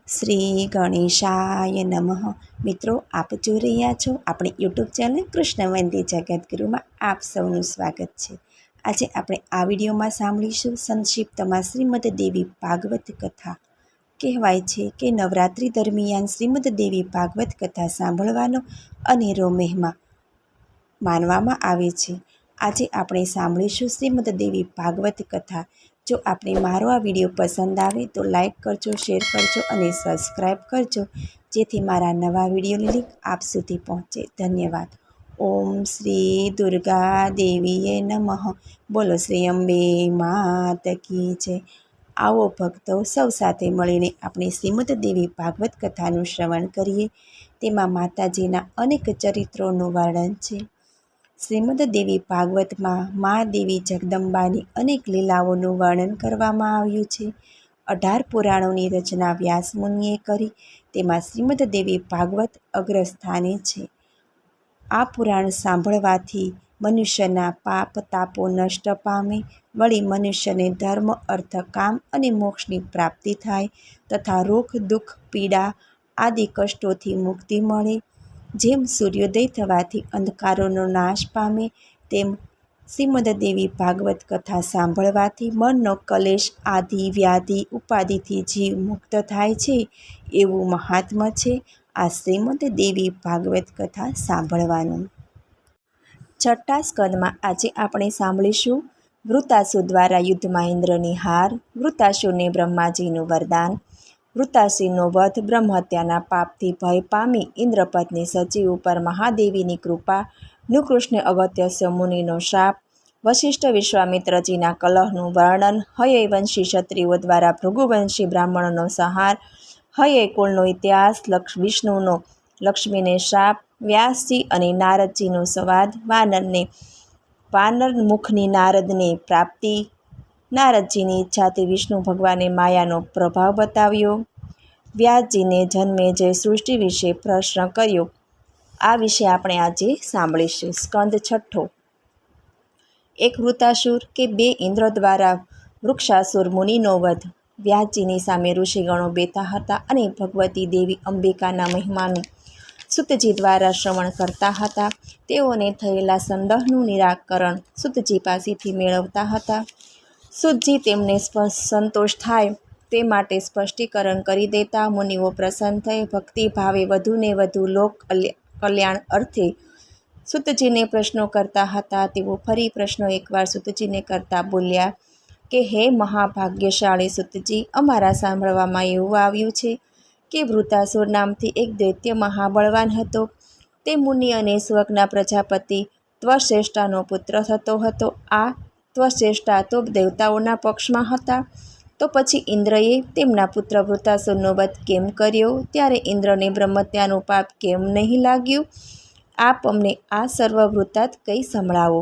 શ્રી ગણેશાય નમઃ. મિત્રો, આપ જોઈ રહ્યા છો આપણી યુટ્યુબ ચેનલ કૃષ્ણવંદી જગતગુરુમાં આપ સૌનું સ્વાગત છે. આજે આપણે આ વિડીયોમાં સાંભળીશું સંક્ષિપ્તમાં શ્રીમદ દેવી ભાગવત કથા. કહેવાય છે કે નવરાત્રિ દરમિયાન શ્રીમદ દેવી ભાગવત કથા સાંભળવાનો અનેરો મહિમા માનવામાં આવે છે. આજે આપણે સાંભળીશું શ્રીમદ દેવી ભાગવત કથા. જો આપને મારો આ વિડીયો પસંદ આવે તો લાઈક કરજો, શેર કરજો અને સબસ્ક્રાઈબ કરજો, જેથી મારા નવા વિડીયોની લિંક આપ સુધી પહોંચે. ધન્યવાદ. ઓમ શ્રી દુર્ગા દેવીએ નમઃ. બોલો શ્રી અંબે માત કી જય. આવો ભક્તો, સૌ સાથે મળીને આપણે શ્રીમદ દેવી ભાગવત કથાનું શ્રવણ કરીએ. તેમાં માતાજીના અનેક ચરિત્રોનું વર્ણન છે. શ્રીમદ દેવી ભાગવતમાં મા દેવી જગદંબાની અનેક લીલાઓનું વર્ણન કરવામાં આવ્યું છે. 18 પુરાણોની રચના વ્યાસ મુનિએ કરી, તેમાં શ્રીમદ દેવી ભાગવત અગ્રસ્થાને છે. આ પુરાણ સાંભળવાથી મનુષ્યના પાપ તાપો નષ્ટ પામે, વળી મનુષ્યને ધર્મ, અર્થ, કામ અને મોક્ષની પ્રાપ્તિ થાય તથા રોગ, દુઃખ, પીડા આદિ કષ્ટોથી મુક્તિ મળે. જેમ સૂર્યોદય થવાથી અંધકારોનો નાશ પામે, તેમ શ્રીમદ દેવી ભાગવત કથા સાંભળવાથી મનનો કલેશ, આદિ, વ્યાધિ, ઉપાધિથી જીવ મુક્ત થાય છે. એવું મહાત્મ્ય છે આ શ્રીમદ દેવી ભાગવત કથા સાંભળવાનું. 6ઠા સ્કંદમાં આજે આપણે સાંભળીશું વૃત્તાસુર દ્વારા યુદ્ધમાં ઇન્દ્રની હાર, વૃત્તાસુરને બ્રહ્માજીનું વરદાન, વૃત્તાસુરનો વધ, બ્રહ્મહત્યાના પાપથી ભય પામી ઇન્દ્રપત્ની સચી ઉપર મહાદેવીની કૃપા, નૃકૃષ્ણ અગત્યસ્ય મુનિનો શાપ, વશિષ્ઠ વિશ્વામિત્રજીના કલહનું વર્ણન, હયવંશી ક્ષત્રિયો દ્વારા ભૃગુવંશી બ્રાહ્મણોનો સંહાર, હયય કુળનો ઇતિહાસ, વિષ્ણુનો લક્ષ્મીને શાપ, વ્યાસજી અને નારદજીનો સંવાદ, વાનર મુખની નારદને પ્રાપ્તિ, નારદજીની ઈચ્છાથી વિષ્ણુ ભગવાને માયાનો પ્રભાવ બતાવ્યો, વ્યાસજીને જન્મે જય સૃષ્ટિ વિશે પ્રશ્ન કર્યો. આ વિશે આપણે આજે સાંભળીશું. સ્કંદ 6. એક વૃત્તાસુર કે 2 ઇન્દ્ર દ્વારા વૃક્ષાસુર મુનિનો વધ. વ્યાસજીની સામે ઋષિગણો બેઠા હતા અને ભગવતી દેવી અંબિકાના મહિમાનું સુતજી દ્વારા શ્રવણ કરતા હતા. તેઓને થયેલા સંદેહનું નિરાકરણ સુતજી પાસેથી મેળવતા હતા. સુતજી તેમને સંતોષ થાય તે માટે સ્પષ્ટીકરણ કરી દેતા. મુનિઓ પ્રસન્ન થઈ ભક્તિભાવે વધુને વધુ લોક કલ્યાણ અર્થે સુતજીને પ્રશ્નો કરતા હતા. તેઓ ફરી પ્રશ્નો એકવાર સુતજીને કરતા બોલ્યા કે હે મહાભાગ્યશાળી સુતજી, અમારા સાંભળવામાં એવું આવ્યું છે કે વૃત્તાસુર નામથી એક દૈત્ય મહાબળવાન હતો. તે મુનિ અને સ્વર્ગના પ્રજાપતિ ત્વશ્રેષ્ઠાનો પુત્ર થતો હતો. આ ત્વશ્રેષ્ઠા તો દેવતાઓના પક્ષમાં હતા. તો પછી ઇન્દ્રએ તેમના પુત્ર વૃત્તાસુરનો વધ કેમ કર્યો? ત્યારે ઇન્દ્રને બ્રહ્મહત્યાનું પાપ કેમ નહીં લાગ્યું? આપ અમને આ સર્વ વૃત્તાંત કહી સંભળાવો.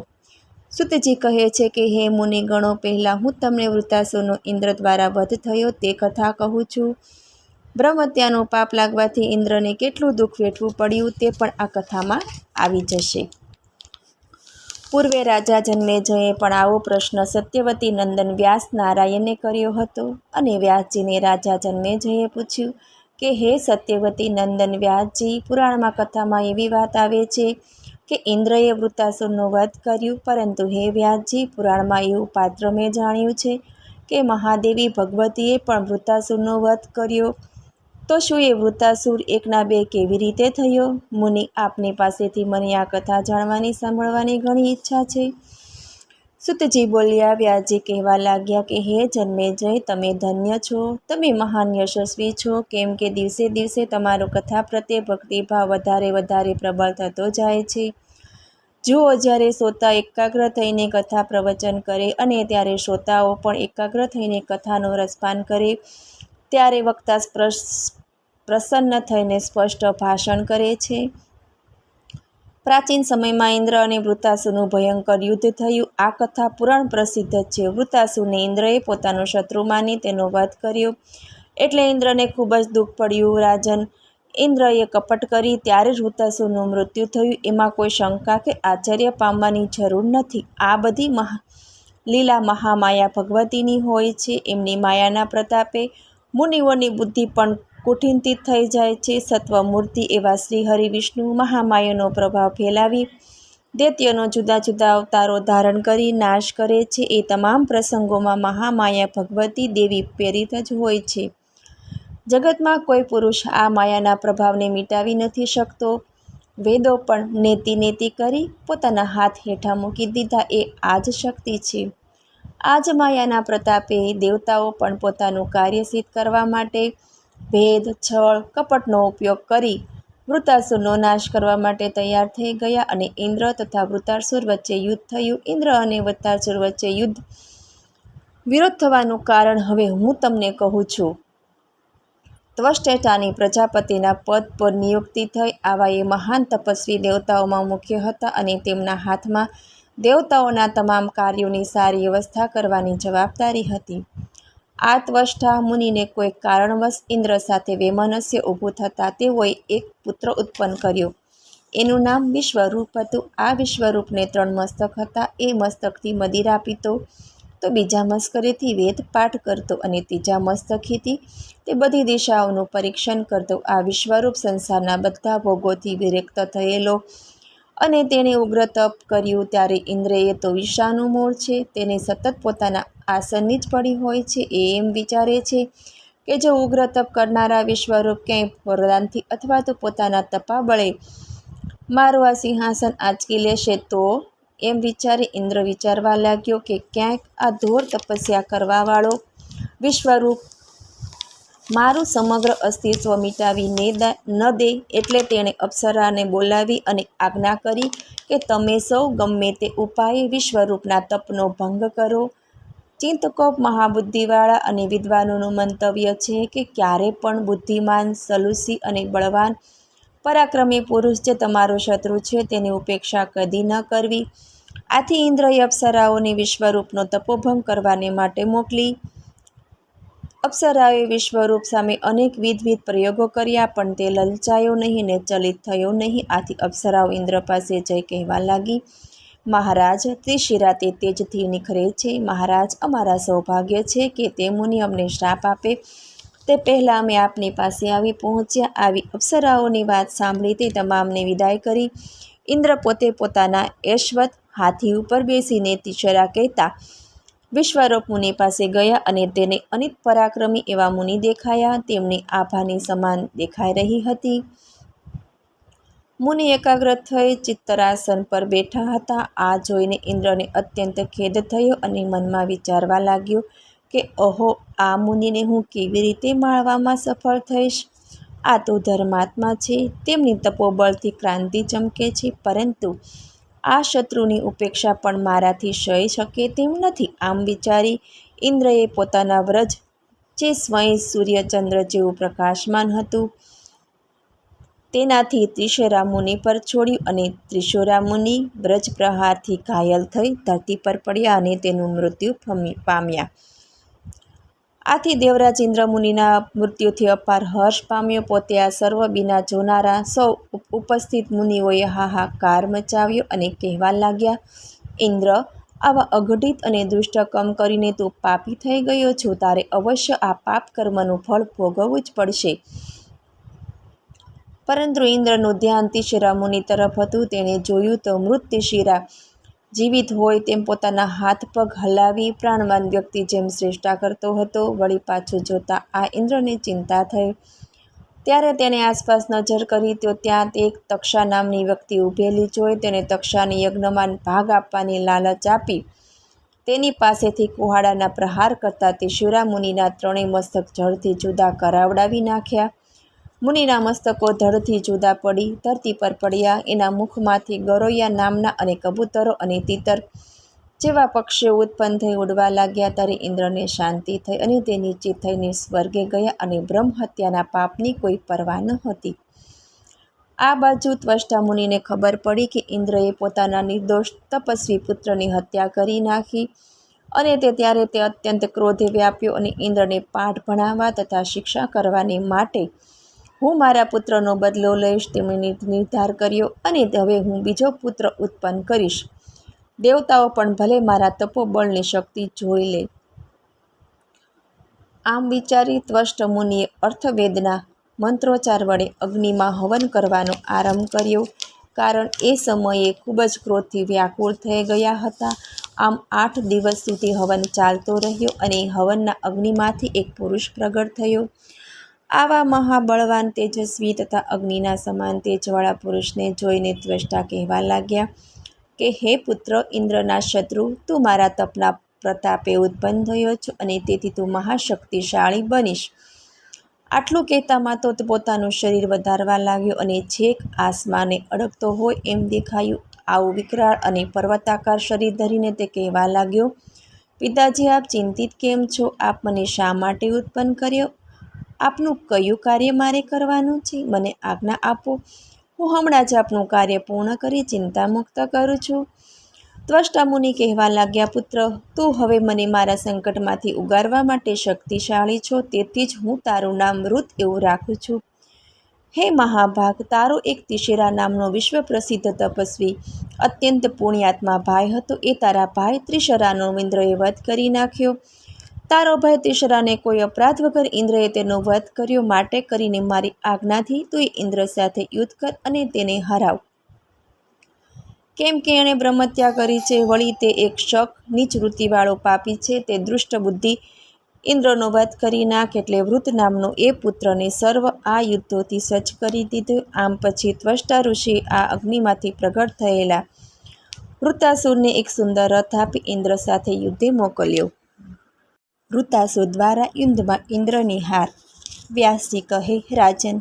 સુતજી કહે છે કે હે મુનિગણો, પહેલાં હું તમને વૃત્તાસુરનો ઇન્દ્ર દ્વારા વધ થયો તે કથા કહું છું. બ્રહ્મહત્યાનું પાપ લાગવાથી ઇન્દ્રને કેટલું દુઃખ વેઠવું પડ્યું તે પણ આ કથામાં આવી જશે. પૂર્વે રાજા જન્મેજયે પણ આવો પ્રશ્ન સત્યવતી નંદન વ્યાસ નારાયણને કર્યો હતો અને વ્યાસજીને રાજા જન્મેજયે પૂછ્યું કે હે સત્યવતી નંદન વ્યાસજી, પુરાણમાં કથામાં એવી વાત આવે છે કે ઇન્દ્રએ વૃત્તાસુરનો વધ કર્યું, પરંતુ હે વ્યાસજી, પુરાણમાં એવું પાત્ર મેં જાણ્યું છે કે મહાદેવી ભગવતીએ પણ વૃત્તાસુરનો વધ કર્યો. તો શું એ વૃત્તાસુર એકના બે કેવી રીતે થયો? મુનિ, આપની પાસેથી મને આ કથા જાણવાની, સાંભળવાની ઘણી ઈચ્છા છે. સુતજી બોલ્યા. વ્યાસજી કહેવા લાગ્યા કે હે જન્મેજય, તમે ધન્ય છો, તમે મહાન યશસ્વી છો, કેમ કે દિવસે દિવસે તમારો કથા પ્રત્યે ભક્તિભાવ વધારે પ્રબળ થતો જાય છે. જુઓ, જ્યારે શ્રોતા એકાગ્ર થઈને કથા પ્રવચન કરે અને ત્યારે શ્રોતાઓ પણ એકાગ્ર થઈને કથાનો રસપાન કરે, ત્યારે વક્તા પ્રસન્ન થઈને સ્પષ્ટ ભાષણ કરે છે. પ્રાચીન સમયમાં ઇન્દ્ર અને વૃત્તાસુરનું ભયંકર યુદ્ધ થયું. આ કથા પુરાણ પ્રસિદ્ધ છે. વૃત્તાસુરને ઇન્દ્રએ પોતાનો શત્રુ માની તેનો વધ કર્યો, એટલે ઇન્દ્રને ખૂબ જ દુઃખ પડ્યું. રાજન, ઇન્દ્રએ કપટ કરી ત્યારે જ વૃત્તાસુરનું મૃત્યુ થયું. એમાં કોઈ શંકા કે આશ્ચર્ય પામવાની જરૂર નથી. આ બધી લીલા મહામાયા ભગવતીની હોય છે. એમની માયાના પ્રતાપે મુનિઓની બુદ્ધિ પણ કુઠિનથી થઈ જાય છે. સત્વમૂર્તિ એવા શ્રી હરિ વિષ્ણુ મહામાયાનો પ્રભાવ ફેલાવી દૈત્યનો જુદા જુદા અવતારો ધારણ કરી નાશ કરે છે. એ તમામ પ્રસંગોમાં મહામાયા ભગવતી દેવી પ્રેરિત જ હોય છે. જગતમાં કોઈ પુરુષ આ માયાના પ્રભાવને મિટાવી નથી શકતો. વેદો પણ નેતિ નેતિ કરી પોતાના હાથ હેઠા મૂકી દીધા. એ આ જ શક્તિ છે. આ જ માયાના પ્રતાપે દેવતાઓ પણ પોતાનું કાર્ય સિદ્ધ કરવા માટે ભેદ, છળ, કપટનો ઉપયોગ કરી વૃતાસુરનો નાશ કરવા માટે તૈયાર થઈ ગયા અને ઇન્દ્ર તથા વૃતાસુર વચ્ચે યુદ્ધ થયું. ઇન્દ્ર અને વૃતાસુર વચ્ચે યુદ્ધ વિરોધ થવાનું કારણ હવે હું તમને કહું છું. ત્વષ્ટેટાની પ્રજાપતિના પદ પર નિયુક્તિ થઈ. આવા એ મહાન તપસ્વી દેવતાઓમાં મુખ્ય હતા અને તેમના હાથમાં દેવતાઓના તમામ કાર્યોની સારી વ્યવસ્થા કરવાની જવાબદારી હતી. આ ત્વષ્ટા મુનિને કોઈ કારણવશ ઇન્દ્ર સાથે વૈમનસ્ય ઊભું થતાં તેઓએ એક પુત્ર ઉત્પન્ન કર્યો. એનું નામ વિશ્વરૂપ હતું. આ વિશ્વરૂપને 3 મસ્તક હતા. એ મસ્તકથી મદિરા પીતો, તો બીજા મસ્તકેથી વેદ પાઠ કરતો અને ત્રીજા મસ્તકેથી તે બધી દિશાઓનું પરીક્ષણ કરતો. આ વિશ્વરૂપ સંસારના બધા ભોગોથી વિરક્ત થયેલો અને તેણે ઉગ્ર તપ કર્યું. ત્યારે ઇન્દ્રએ તો વિષાનું મૂળ છે, તેને સતત પોતાના આસનની જ પડી હોય છે. એ એમ વિચારે છે કે જો ઉગ્ર તપ કરનારા વિશ્વરૂપ ક્યાંય વરદાનથી અથવા તો પોતાના તપાબળે મારું આ સિંહાસન આંચકી લેશે તો. એમ વિચારી ઇન્દ્ર વિચારવા લાગ્યો કે ક્યાંક આ ઘોર તપસ્યા કરવાવાળો વિશ્વરૂપ મારું સમગ્ર અસ્તિત્વ મિટાવી ન દે. એટલે તેણે અપ્સરાને બોલાવી અને આજ્ઞા કરી કે તમે સૌ ગમે તે ઉપાયે વિશ્વરૂપના તપનો ભંગ કરો. ચિંતકોપ મહાબુદ્ધિવાળા અને વિદ્વાનોનું મંતવ્ય છે કે ક્યારે પણ બુદ્ધિમાન, સલુસી અને બળવાન પરાક્રમી પુરુષ જે તમારો શત્રુ છે તેની ઉપેક્ષા કદી ન કરવી. આથી ઇન્દ્રએ અપ્સરાઓને વિશ્વરૂપનો તપોભંગ કરવાને માટે મોકલી. અપ્સરાઓએ વિશ્વરૂપ સામે અનેક વિધ પ્રયોગો કર્યા, પણ તે લલચાયો નહીં ને ચલિત થયો નહીં. આથી અપ્સરાઓ ઇન્દ્ર પાસે જઈ કહેવા લાગી, મહારાજ, ત્રિશિરા તે તેજથી નિખરે છે. મહારાજ, અમારા સૌભાગ્ય છે કે તે મુનિ અમને શ્રાપ આપે તે પહેલાં અમે આપની પાસે આવી પહોંચ્યા. આવી અપ્સરાઓની વાત સાંભળી તે તમામને વિદાય કરી ઇન્દ્ર પોતે પોતાના ઐશ્વત હાથી ઉપર બેસીને તિશરા કહેતા વિશ્વરૂપ મુનિ પાસે ગયા અને તેને અનિત પરાક્રમી એવા મુનિ દેખાયા. તેમની આભાની સમાન દેખાઈ રહી હતી. મુનિ એકાગ્ર થઈ ચિત્તરાસન પર બેઠા હતા. આ જોઈને ઇન્દ્રને અત્યંત ખેદ થયો અને મનમાં વિચારવા લાગ્યો કે ઓહો, આ મુનિને હું કેવી રીતે માળવામાં સફળ થઈશ. આ તો ધર્માત્મા છે, તેમની તપોબળથી ક્રાંતિ ચમકે છે, પરંતુ આ શત્રુની ઉપેક્ષા પણ મારાથી સહી શકે તેમ નથી. આમ વિચારી ઇન્દ્રએ પોતાના વ્રજ, જે સ્વયં સૂર્યચંદ્ર જેવું પ્રકાશમાન હતું, તેનાથી ત્રિશિરા મુનિ પર છોડ્યું અને ત્રિશિરા મુનિ વ્રજ પ્રહારથી ઘાયલ થઈ ધરતી પર પડ્યા અને તેનું મૃત્યુ પામ્યા. આથી દેવરાજ ઇન્દ્ર મુનિના મૃત્યુથી અપાર હર્ષ પામ્યો. પોતે આ સર્વ બીના જોનારા સૌ ઉપસ્થિત મુનિઓએ હાહાકાર મચાવ્યો અને કહેવા લાગ્યા, ઇન્દ્ર, આવા અઘટિત અને દુષ્ટ કર્મ કરીને તું પાપી થઈ ગયો છું. તારે અવશ્ય આ પાપ કર્મનું ફળ ભોગવવું જ પડશે. પરંતુ ઇન્દ્રનું ધ્યાન તિશિરા મુનિ તરફ હતું. તેણે જોયું તો મૃત તિશિરા જીવિત હોય તેમ પોતાના હાથ પગ હલાવી પ્રાણવાન વ્યક્તિ જેમ શ્રેષ્ઠા કરતો હતો. વળી પાછું જોતા આ ઇન્દ્રને ચિંતા થઈ. ત્યારે તેણે આસપાસ નજર કરી તો ત્યાં એક તક્ષા નામની વ્યક્તિ ઊભેલી જોઈ. તેણે તક્ષાને યજ્ઞમાં ભાગ આપવાની લાલચ આપી તેની પાસેથી કુહાડાના પ્રહાર કરતા તિશિરા મુનિના 3 મસ્તક જળથી જુદા કરાવડાવી નાખ્યા. મુનિના મસ્તકો ધડથી જુદા પડી ધરતી પર પડ્યા. એના મુખમાંથી ગરોયા નામના અને કબૂતરો અને તીતર જેવા પક્ષીઓ ઉત્પન્ન થઈ ઉડવા લાગ્યા. ત્યારે ઇન્દ્રને શાંતિ થઈ અને તે નિશ્ચિત થઈને સ્વર્ગે ગયા અને બ્રહ્મ હત્યાના પાપની કોઈ પરવા ન હતી. આ બાજુ ત્વષ્ટા મુનિને ખબર પડી કે ઇન્દ્રએ પોતાના નિર્દોષ તપસ્વી પુત્રની હત્યા કરી નાખી અને ત્યારે તે અત્યંત ક્રોધે વ્યાપ્યો અને ઇન્દ્રને પાઠ ભણાવવા તથા શિક્ષા કરવાને માટે હું મારા પુત્રનો બદલો લઈશ તેમણે નિર્ધાર કર્યો અને હવે હું બીજો પુત્ર ઉત્પન્ન કરીશ. દેવતાઓ પણ ભલે મારા તપોબળની શક્તિ જોઈ લે. આમ વિચારી ત્વષ્ટ મુનિએ અર્થવેદના મંત્રોચ્ચાર વડે અગ્નિમાં હવન કરવાનો આરંભ કર્યો, કારણ એ સમયે ખૂબ જ ક્રોધથી વ્યાકુળ થઈ ગયા હતા. આમ 8 દિવસ સુધી હવન ચાલતો રહ્યો અને હવનના અગ્નિમાંથી એક પુરુષ પ્રગટ થયો. આવા મહાબળવાન, તેજસ્વી તથા અગ્નિના સમાન તેજવાળા પુરુષને જોઈને ત્વષ્ટા કહેવા લાગ્યા કે હે પુત્ર ઇન્દ્રના શત્રુ, તું મારા તપના પ્રતાપે ઉત્પન્ન થયો છો અને તેથી તું મહાશક્તિશાળી બનીશ. આટલું કહેતામાં તો પોતાનું શરીર વધારવા લાગ્યો અને છેક આસમાને અડકતો હોય એમ દેખાયું. આવું વિકરાળ અને પર્વતાકાર શરીર ધરીને તે કહેવા લાગ્યો, પિતાજી, આપ ચિંતિત કેમ છો? આપ મને શા માટે ઉત્પન્ન કર્યો? આપનું કયું કાર્ય મારે કરવાનું છે? મને આજ્ઞા આપો, હું હમણાં જ આપનું કાર્ય પૂર્ણ કરી ચિંતામુક્ત કરું છું. ત્વષ્ટા મુનિ કહેવા લાગ્યા, પુત્ર, તું હવે મને મારા સંકટમાંથી ઉગારવા માટે શક્તિશાળી છો, તેથી જ હું તારું નામ મૃત એવું રાખું છું. હે મહાભાગ, તારો એક તિશેરા નામનો વિશ્વ પ્રસિદ્ધ તપસ્વી અત્યંત પુણ્યાત્મા ભાઈ હતો. એ તારા ભાઈ ત્રિશરાનો ઇન્દ્રએ વધ કરી નાખ્યો. તારો ભાઈ ત્રિશરાને કોઈ અપરાધ વગર ઇન્દ્રએ તેનો વધ કર્યો. માટે કરીને મારી આજ્ઞાથી તું એ ઇન્દ્ર સાથે યુદ્ધ કર અને તેને હરાવ. કેમ કે એણે બ્રહ્મત્યા કરી છે. વળી તે એક શક નીચ વૃત્તિવાળો પાપી છે. તે દુષ્ટ બુદ્ધિ ઇન્દ્રનો વધ કરી નાખ. એટલે વૃત નામનો એ પુત્રને સર્વ આ યુદ્ધોથી સજ્જ કરી દીધો. આમ પછી ત્વષ્ટા ઋષિએ આ અગ્નિમાંથી પ્રગટ થયેલા વૃત્તાસુરને એક સુંદર રથ આપી ઇન્દ્ર સાથે યુદ્ધે મોકલ્યો. વૃત્તાસુર દ્વારા યુદ્ધમાં ઇન્દ્રની હાર. વ્યાસજી કહે, રાજન,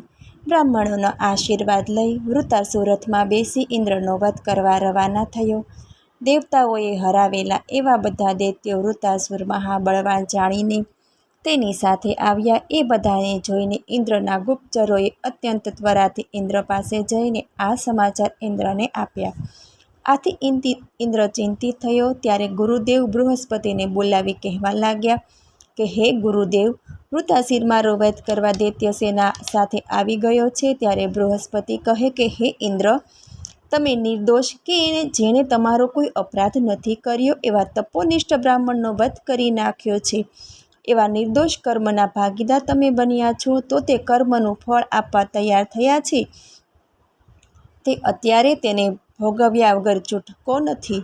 બ્રાહ્મણોના આશીર્વાદ લઈ વૃત્તાસુર રથમાં બેસી ઇન્દ્રનો વધ કરવા રવાના થયો. દેવતાઓએ હરાવેલા એવા બધા દૈત્યો વૃત્તાસુર મહાબળવાન જાણીને તેની સાથે આવ્યા. એ બધાને જોઈને ઇન્દ્રના ગુપ્તચરોએ અત્યંત ત્વરાથી ઇન્દ્ર પાસે જઈને આ સમાચાર ઇન્દ્રને આપ્યા. આથી ઇન્દ્ર ચિંતિત થયો. ત્યારે ગુરુદેવ બૃહસ્પતિને બોલાવી કહેવા લાગ્યા કે હે ગુરુદેવ, વૃત્તાસુર મારો વધ કરવા દૈત્ય સેના સાથે આવી ગયો છે. ત્યારે બૃહસ્પતિ કહે કે હે ઇન્દ્ર, તમે નિર્દોષ કે જેણે તમારો કોઈ અપરાધ નથી કર્યો એવા તપોનિષ્ઠ બ્રાહ્મણનો વધ કરી નાખ્યો છે. એવા નિર્દોષ કર્મના ભાગીદાર તમે બન્યા છો, તો તે કર્મનું ફળ આપવા તૈયાર થયા છે. તે અત્યારે તેને ભોગવ્યા વગર છૂટકો નથી.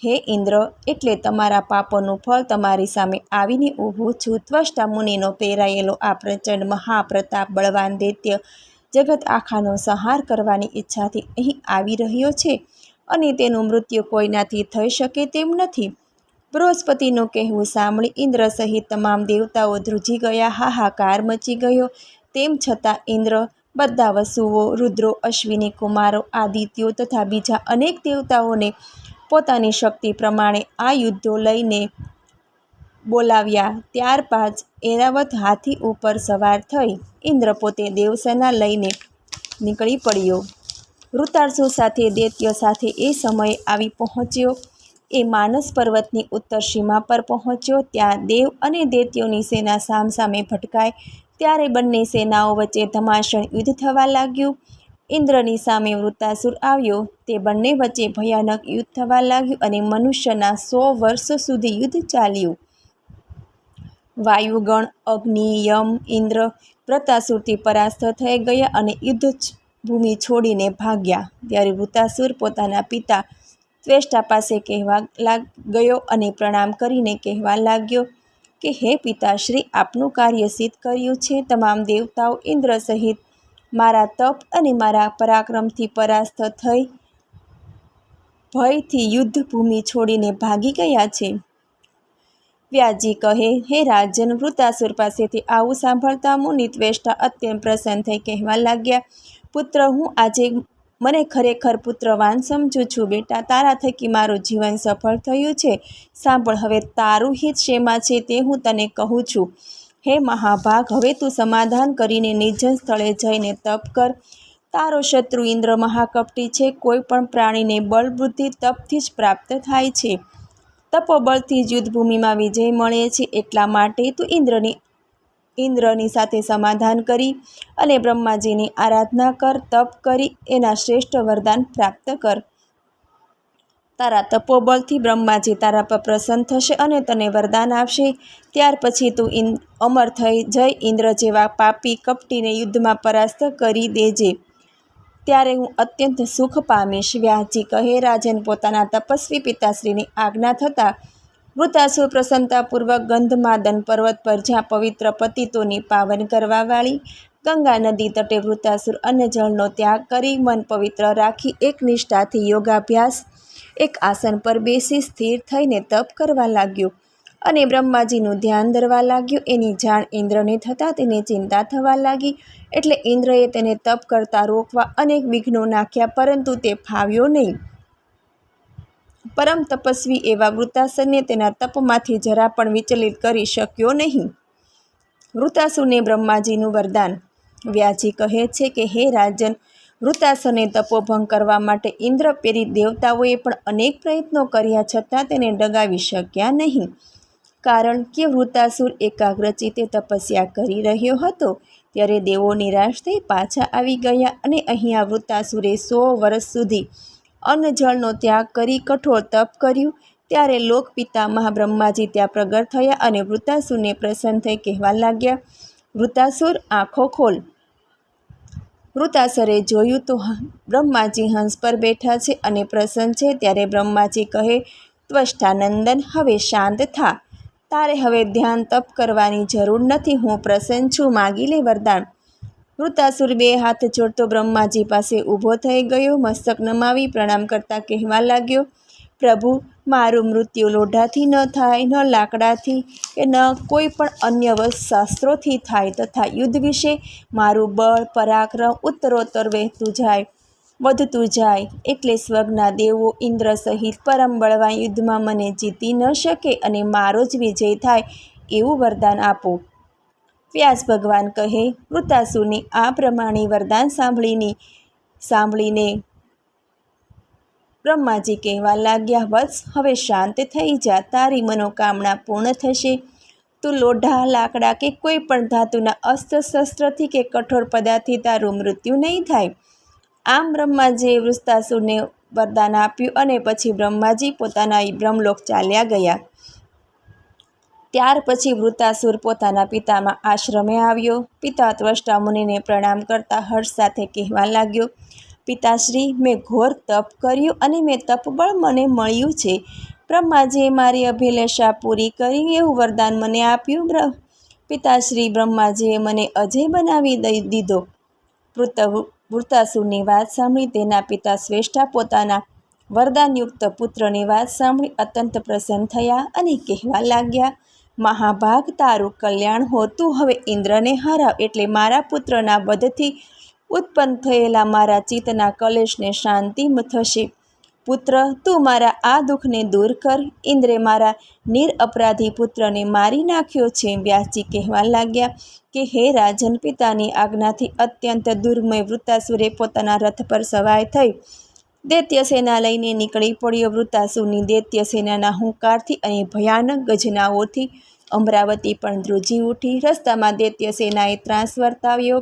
હે ઇન્દ્ર, એટલે તમારા પાપોનું ફળ તમારી સામે આવીને ઊભું છું. ત્વષ્ટા મુનિનો પ્રેરાયેલો આ પ્રચંડ મહાપ્રતાપ બળવાન દૈત્ય જગત આખાનો સંહાર કરવાની ઈચ્છાથી અહીં આવી રહ્યો છે અને તેનું મૃત્યુ કોઈનાથી થઈ શકે તેમ નથી. બૃહસ્પતિનું કહેવું સાંભળી ઇન્દ્ર સહિત તમામ દેવતાઓ ધ્રુજી ગયા. હાહાકાર મચી ગયો. તેમ છતાં ઇન્દ્ર, બધા વસુઓ, રુદ્રો, અશ્વિની કુમારો, આદિત્યો તથા બીજા અનેક દેવતાઓને પોતાની શક્તિ પ્રમાણે આ યુદ્ધો લઈને બોલાવ્યા. ત્યારબાદ ઐરાવત હાથી ઉપર સવાર થઈ ઇન્દ્ર પોતે દેવસેના લઈને નીકળી પડ્યો. વૃત્તાસુર સાથે દૈત્ય સાથે એ સમયે આવી પહોંચ્યો. એ માનસ પર્વતની ઉત્તર સીમા પર પહોંચ્યો. ત્યાં દેવ અને દૈત્યોની સેના સામસામે ભટકાય. ત્યારે બંને સેનાઓ વચ્ચે ધમાસણ યુદ્ધ થવા લાગ્યું. ઇન્દ્રની સામે વૃત્તાસુર આવ્યો. તે બંને વચ્ચે ભયાનક યુદ્ધ થવા લાગ્યું અને મનુષ્યના 100 વર્ષ સુધી યુદ્ધ ચાલ્યું. વાયુગણ, અગ્નિ, યમ, ઇન્દ્ર વૃત્તાસુરથી પરાસ્ત થઈ ગયા અને યુદ્ધ ભૂમિ છોડીને ભાગ્યા. ત્યારે વૃત્તાસુર પોતાના પિતા ત્વષ્ટા પાસે કહેવા ગયો અને પ્રણામ કરીને કહેવા લાગ્યો કે હે પિતાશ્રી, આપનું કાર્ય સિદ્ધ કર્યું છે. તમામ દેવતાઓ ઇન્દ્ર સહિત મારા તપ અને મારા પરાક્રમથી પરાસ્ત થઈ ભયથી યુદ્ધ ભૂમિ છોડીને ભાગી ગયા છે. વ્યાસજી કહે, હે રાજન, વૃત્તાસુર પાસેથી આવું સાંભળતા મુનિ ત્વષ્ટા અત્યંત પ્રસન્ન થઈ કહેવા લાગ્યા, પુત્ર, હું આજે મને ખરેખર પુત્રવાન સમજું છું. બેટા, તારા થકી મારું જીવન સફળ થયું છે. સાંભળ, હવે તારું હિત શેમાં છે તે હું તને કહું છું. હે મહાભાગ, હવે તું સમાધાન કરીને નિર્જન સ્થળે જઈને તપ કર. તારો શત્રુ ઇન્દ્ર મહાકપટી છે. કોઈ પણ પ્રાણીને બળ બુદ્ધિ તપથી જ પ્રાપ્ત થાય છે. તપોબળથી જ યુદ્ધભૂમિમાં વિજય મળે છે. એટલા માટે તું ઇન્દ્રની સાથે સમાધાન કરી અને બ્રહ્માજીની આરાધના કર. તપ કરી એના શ્રેષ્ઠ વરદાન પ્રાપ્ત કર. તારા તપોબળથી બ્રહ્માજી તારા પર પ્રસન્ન થશે અને તને વરદાન આપશે. ત્યાર પછી તું અમર થઈ જઈ ઇન્દ્ર જેવા પાપી કપટીને યુદ્ધમાં પરાસ્ત કરી દેજે. ત્યારે હું અત્યંત સુખ પામીશ. વ્યાસજી કહે, રાજન પોતાના તપસ્વી પિતાશ્રીની આજ્ઞા થતાં વૃત્તાસુર પ્રસન્નતાપૂર્વક ગંધમાદન પર્વત પર, જ્યાં પવિત્ર પતિતોની પાવન કરવાવાળી ગંગા નદી તટે વૃત્તાસુર અન્ન જળનો ત્યાગ કરી મન પવિત્ર રાખી એક નિષ્ઠાથી યોગાભ્યાસ એક આસન પર બેસી સ્થિર થઈને તપ કરવા લાગ્યો અને બ્રહ્માજીનું ધ્યાન ધરવા લાગ્યો. એની જાણ ઇન્દ્રને થતાં તેને ચિંતા થવા લાગી. એટલે ઇન્દ્રએ તેને તપ કરતા રોકવા અનેક વિઘ્નો નાખ્યા, પરંતુ તે ફાવ્યો નહીં. પરમ તપસ્વી એવા વૃત્તાસુરને તેના તપમાંથી જરા પણ વિચલિત કરી શક્યો નહીં. વૃત્તાસુરને બ્રહ્માજીનું વરદાન. વ્યાસજી કહે છે કે, હે રાજન, વૃત્તાસુરને તપોભંગ કરવા માટે ઇન્દ્ર પ્રેરિત દેવતાઓએ પણ અનેક પ્રયત્નો કર્યા, છતાં તેને ડગાવી શક્યા નહીં. કારણ કે વૃત્તાસુર એકાગ્રચિત્તે તપસ્યા કરી રહ્યો હતો. ત્યારે દેવો નિરાશ થઈ પાછા આવી ગયા અને અહીંયા વૃત્તાસુરે 100 વર્ષ સુધી અન્ન જળનો ત્યાગ કરી કઠોર તપ કર્યું. ત્યારે લોકપિતામહ બ્રહ્માજી ત્યાં પ્રગટ થયા અને વૃત્તાસુરને પ્રસન્ન થઈ કહેવા લાગ્યા, વૃત્તાસુર, આંખો ખોલ. વૃત્તાસુરે જોયું તો બ્રહ્માજી હંસ પર બેઠા છે અને પ્રસન્ન છે. ત્યારે બ્રહ્માજી કહે, ત્વષ્ટાનંદન, હવે શાંત થા. તારે હવે ધ્યાન તપ કરવાની જરૂર નથી. હું પ્રસન્ન છું, માગી લે વરદાન. વૃત્તાસુર 2 હાથ જોડતો બ્રહ્માજી પાસે ઊભો થઈ ગયો. મસ્તક નમાવી પ્રણામ કરતા કહેવા લાગ્યો, પ્રભુ, મારું મૃત્યુ લોઢાથી ન થાય, ન લાકડાથી કે ન કોઈ પણ અન્ય શાસ્ત્રોથી થાય, તથા યુદ્ધ વિશે મારું બળ પરાક્રમ ઉત્તરોત્તર વધતું જાય. એટલે સ્વર્ગના દેવો ઇન્દ્ર સહિત પરમ બળવાન યુદ્ધમાં મને જીતી ન શકે અને મારો જ વિજય થાય એવું વરદાન આપો. વ્યાસ ભગવાન કહે, વૃત્તાસુરની આ પ્રમાણે વરદાન સાંભળીને બ્રહ્માજી કહેવા લાગ્યા, વત્સ, હવે શાંત થઈ જા. તારી મનોકામના પૂર્ણ થશે. તું લોઢા, લાકડા કે કોઈ પણ ધાતુના અસ્ત્ર શસ્ત્રથી કે કઠોર પદાર્થથી તારું મૃત્યુ નહીં થાય. આમ બ્રહ્માજીએ વૃત્તાસુરને વરદાન આપ્યું અને પછી બ્રહ્માજી પોતાના બ્રહ્મલોક ચાલ્યા ગયા. ત્યાર પછી વૃત્તાસુર પોતાના પિતામાં આશ્રમે આવ્યો. પિતા ત્વષ્ટા મુનિને પ્રણામ કરતા હર્ષ સાથે કહેવા લાગ્યો, પિતાશ્રી, મેં ઘોર તપ કર્યું અને મેં તપબળ મને મળ્યું છે. બ્રહ્માજીએ મારી અભિલાષા પૂરી કરી એવું વરદાન મને આપ્યું. પિતાશ્રી, બ્રહ્માજીએ મને અજય બનાવી દીધો. વૃત્તાસુરની વાત સાંભળી તેના પિતા શ્રેષ્ઠા પોતાના વરદાનયુક્ત પુત્રની વાત સાંભળી અત્યંત પ્રસન્ન થયા અને કહેવા લાગ્યા, મહાભાગ, તારું કલ્યાણ હો. તું હવે ઇન્દ્રને હરાવ, એટલે મારા પુત્રના વધથી ઉત્પન્ન થયેલા મારા ચિત્તના કલેશને શાંતિ થશે. પુત્ર, તું મારા આ દુઃખને દૂર કર. ઇન્દ્રે મારા નિરઅપરાધી પુત્રને મારી નાખ્યો છે. વ્યાસજી કહેવા લાગ્યા કે, હે રાજન, પિતાની આજ્ઞાથી અત્યંત દુર્મય વૃત્તાસુરે પોતાના રથ પર સવાર થઈ દૈત્ય સેના લઈને નીકળી પડ્યો. વૃત્તાસુરની દૈત્ય સેનાના હુંકારથી અને ભયાનક ગર્જનાઓથી અમરાવતી પણ ધ્રુજી ઉઠી. રસ્તામાં દૈત્ય સેનાએ ત્રાસ વર્તાવ્યો.